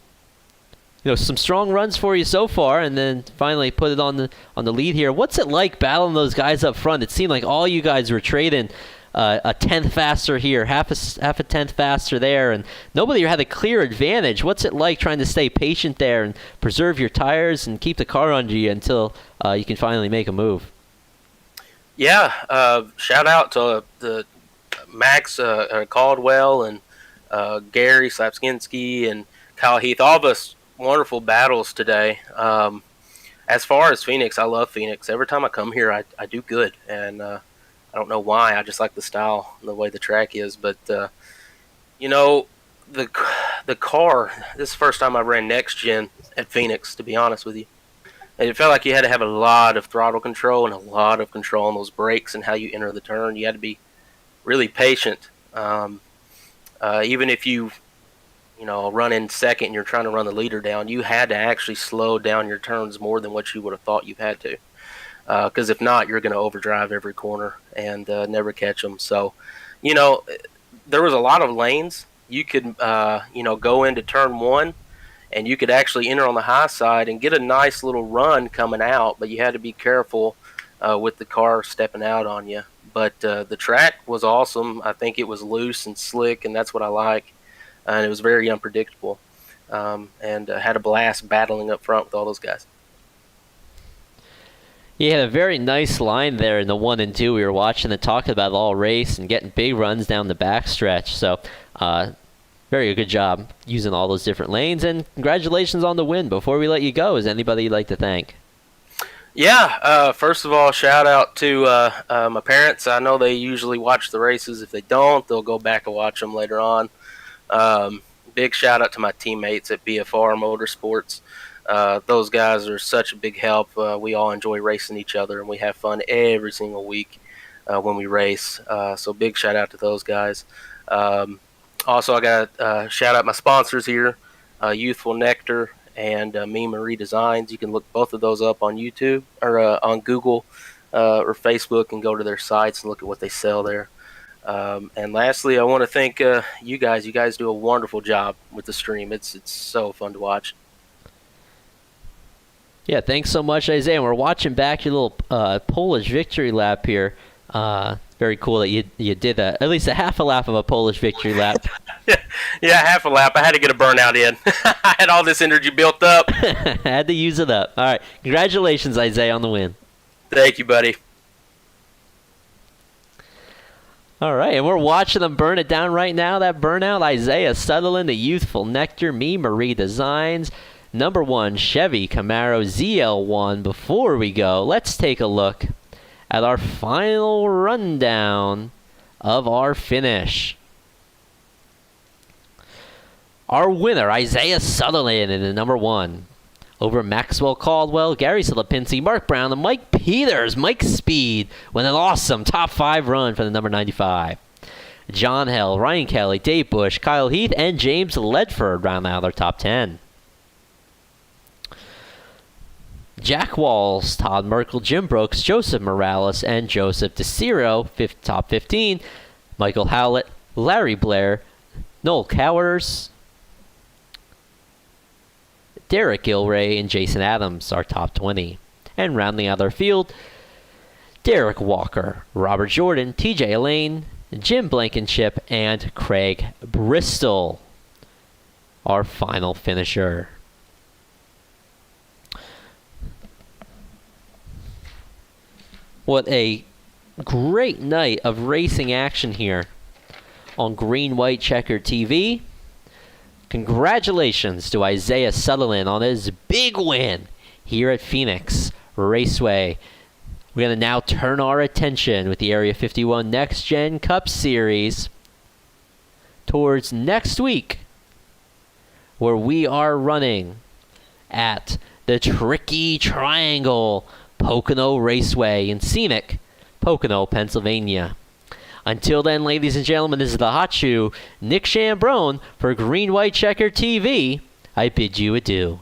some strong runs for you so far, and then finally put it on the lead here. What's it like battling those guys up front? It seemed like all you guys were trading a tenth faster here, half a tenth faster there, and nobody had a clear advantage. What's it like trying to stay patient there and preserve your tires and keep the car under you until you can finally make a move? Yeah, shout out to the Max Caldwell and Gary Slapskinski and Kyle Heath, all of us. Wonderful battles today. As far as Phoenix, I love Phoenix. Every time I come here, I do good, and I don't know why. I just like the style, the way the track is. But the car. This is the first time I ran NextGen at Phoenix, to be honest with you. And it felt like you had to have a lot of throttle control and a lot of control on those brakes and how you enter the turn. You had to be really patient. Even if you run in second and you're trying to run the leader down, you had to actually slow down your turns more than what you would have thought you had to. Because if not, you're going to overdrive every corner and never catch them. So, there was a lot of lanes. You could, go into turn one, and you could actually enter on the high side and get a nice little run coming out, but you had to be careful with the car stepping out on you. But the track was awesome. I think it was loose and slick, and that's what I like. And it was very unpredictable, and had a blast battling up front with all those guys. You had a very nice line there in the 1 and 2. We were watching and talking about all race and getting big runs down the backstretch. So, very good job using all those different lanes, and congratulations on the win. Before we let you go, is anybody you'd like to thank? Yeah, first of all, shout out to my parents. I know they usually watch the races. If they don't, they'll go back and watch them later on. Big shout out to my teammates at BFR Motorsports. Those guys are such a big help. We all enjoy racing each other, and we have fun every single week when we race. So big shout out to those guys. Also, I got to shout out my sponsors here, Youthful Nectar and Me Marie Designs. You can look both of those up on YouTube or on Google or Facebook and go to their sites and look at what they sell there. And lastly, I want to thank you guys. You guys do a wonderful job with the stream. It's so fun to watch. Yeah, thanks so much, Isaiah. And we're watching back your little Polish victory lap here. Very cool that you did at least a half a lap of a Polish victory lap. Yeah, half a lap. I had to get a burnout in. I had all this energy built up. Had to use it up. All right, congratulations, Isaiah, on the win. Thank you, buddy. All right, and we're watching them burn it down right now. That burnout, Isaiah Sutherland, the Youthful Nectar, Me Marie Designs, number 1 Chevy Camaro ZL1. Before we go, let's take a look at our final rundown of our finish. Our winner, Isaiah Sutherland, in the number 1. Over Maxwell Caldwell, Gary Slapinski, Mark Brown, and Mike Peters. Mike Speed with an awesome top 5 run for the number 95. John Hell, Ryan Kelly, Dave Bush, Kyle Heath, and James Ledford round out their top 10. Jack Walls, Todd Merkel, Jim Brooks, Joseph Morales, and Joseph DeCiro, top 15. Michael Howlett, Larry Blair, Noel Cowers, Derek Gilray, and Jason Adams are top 20. And rounding out our field, Derek Walker, Robert Jordan, TJ Elaine, Jim Blankenship, and Craig Bristol, our final finisher. What a great night of racing action here on Green White Checker TV. Congratulations to Isaiah Sutherland on his big win here at Phoenix Raceway. We're going to now turn our attention with the Area 51 Next Gen Cup Series towards next week, where we are running at the Tricky Triangle Pocono Raceway in scenic Pocono, Pennsylvania. Until then, ladies and gentlemen, this is the Hot Shoe, Nick Chambrone for Green White Checker TV. I bid you adieu.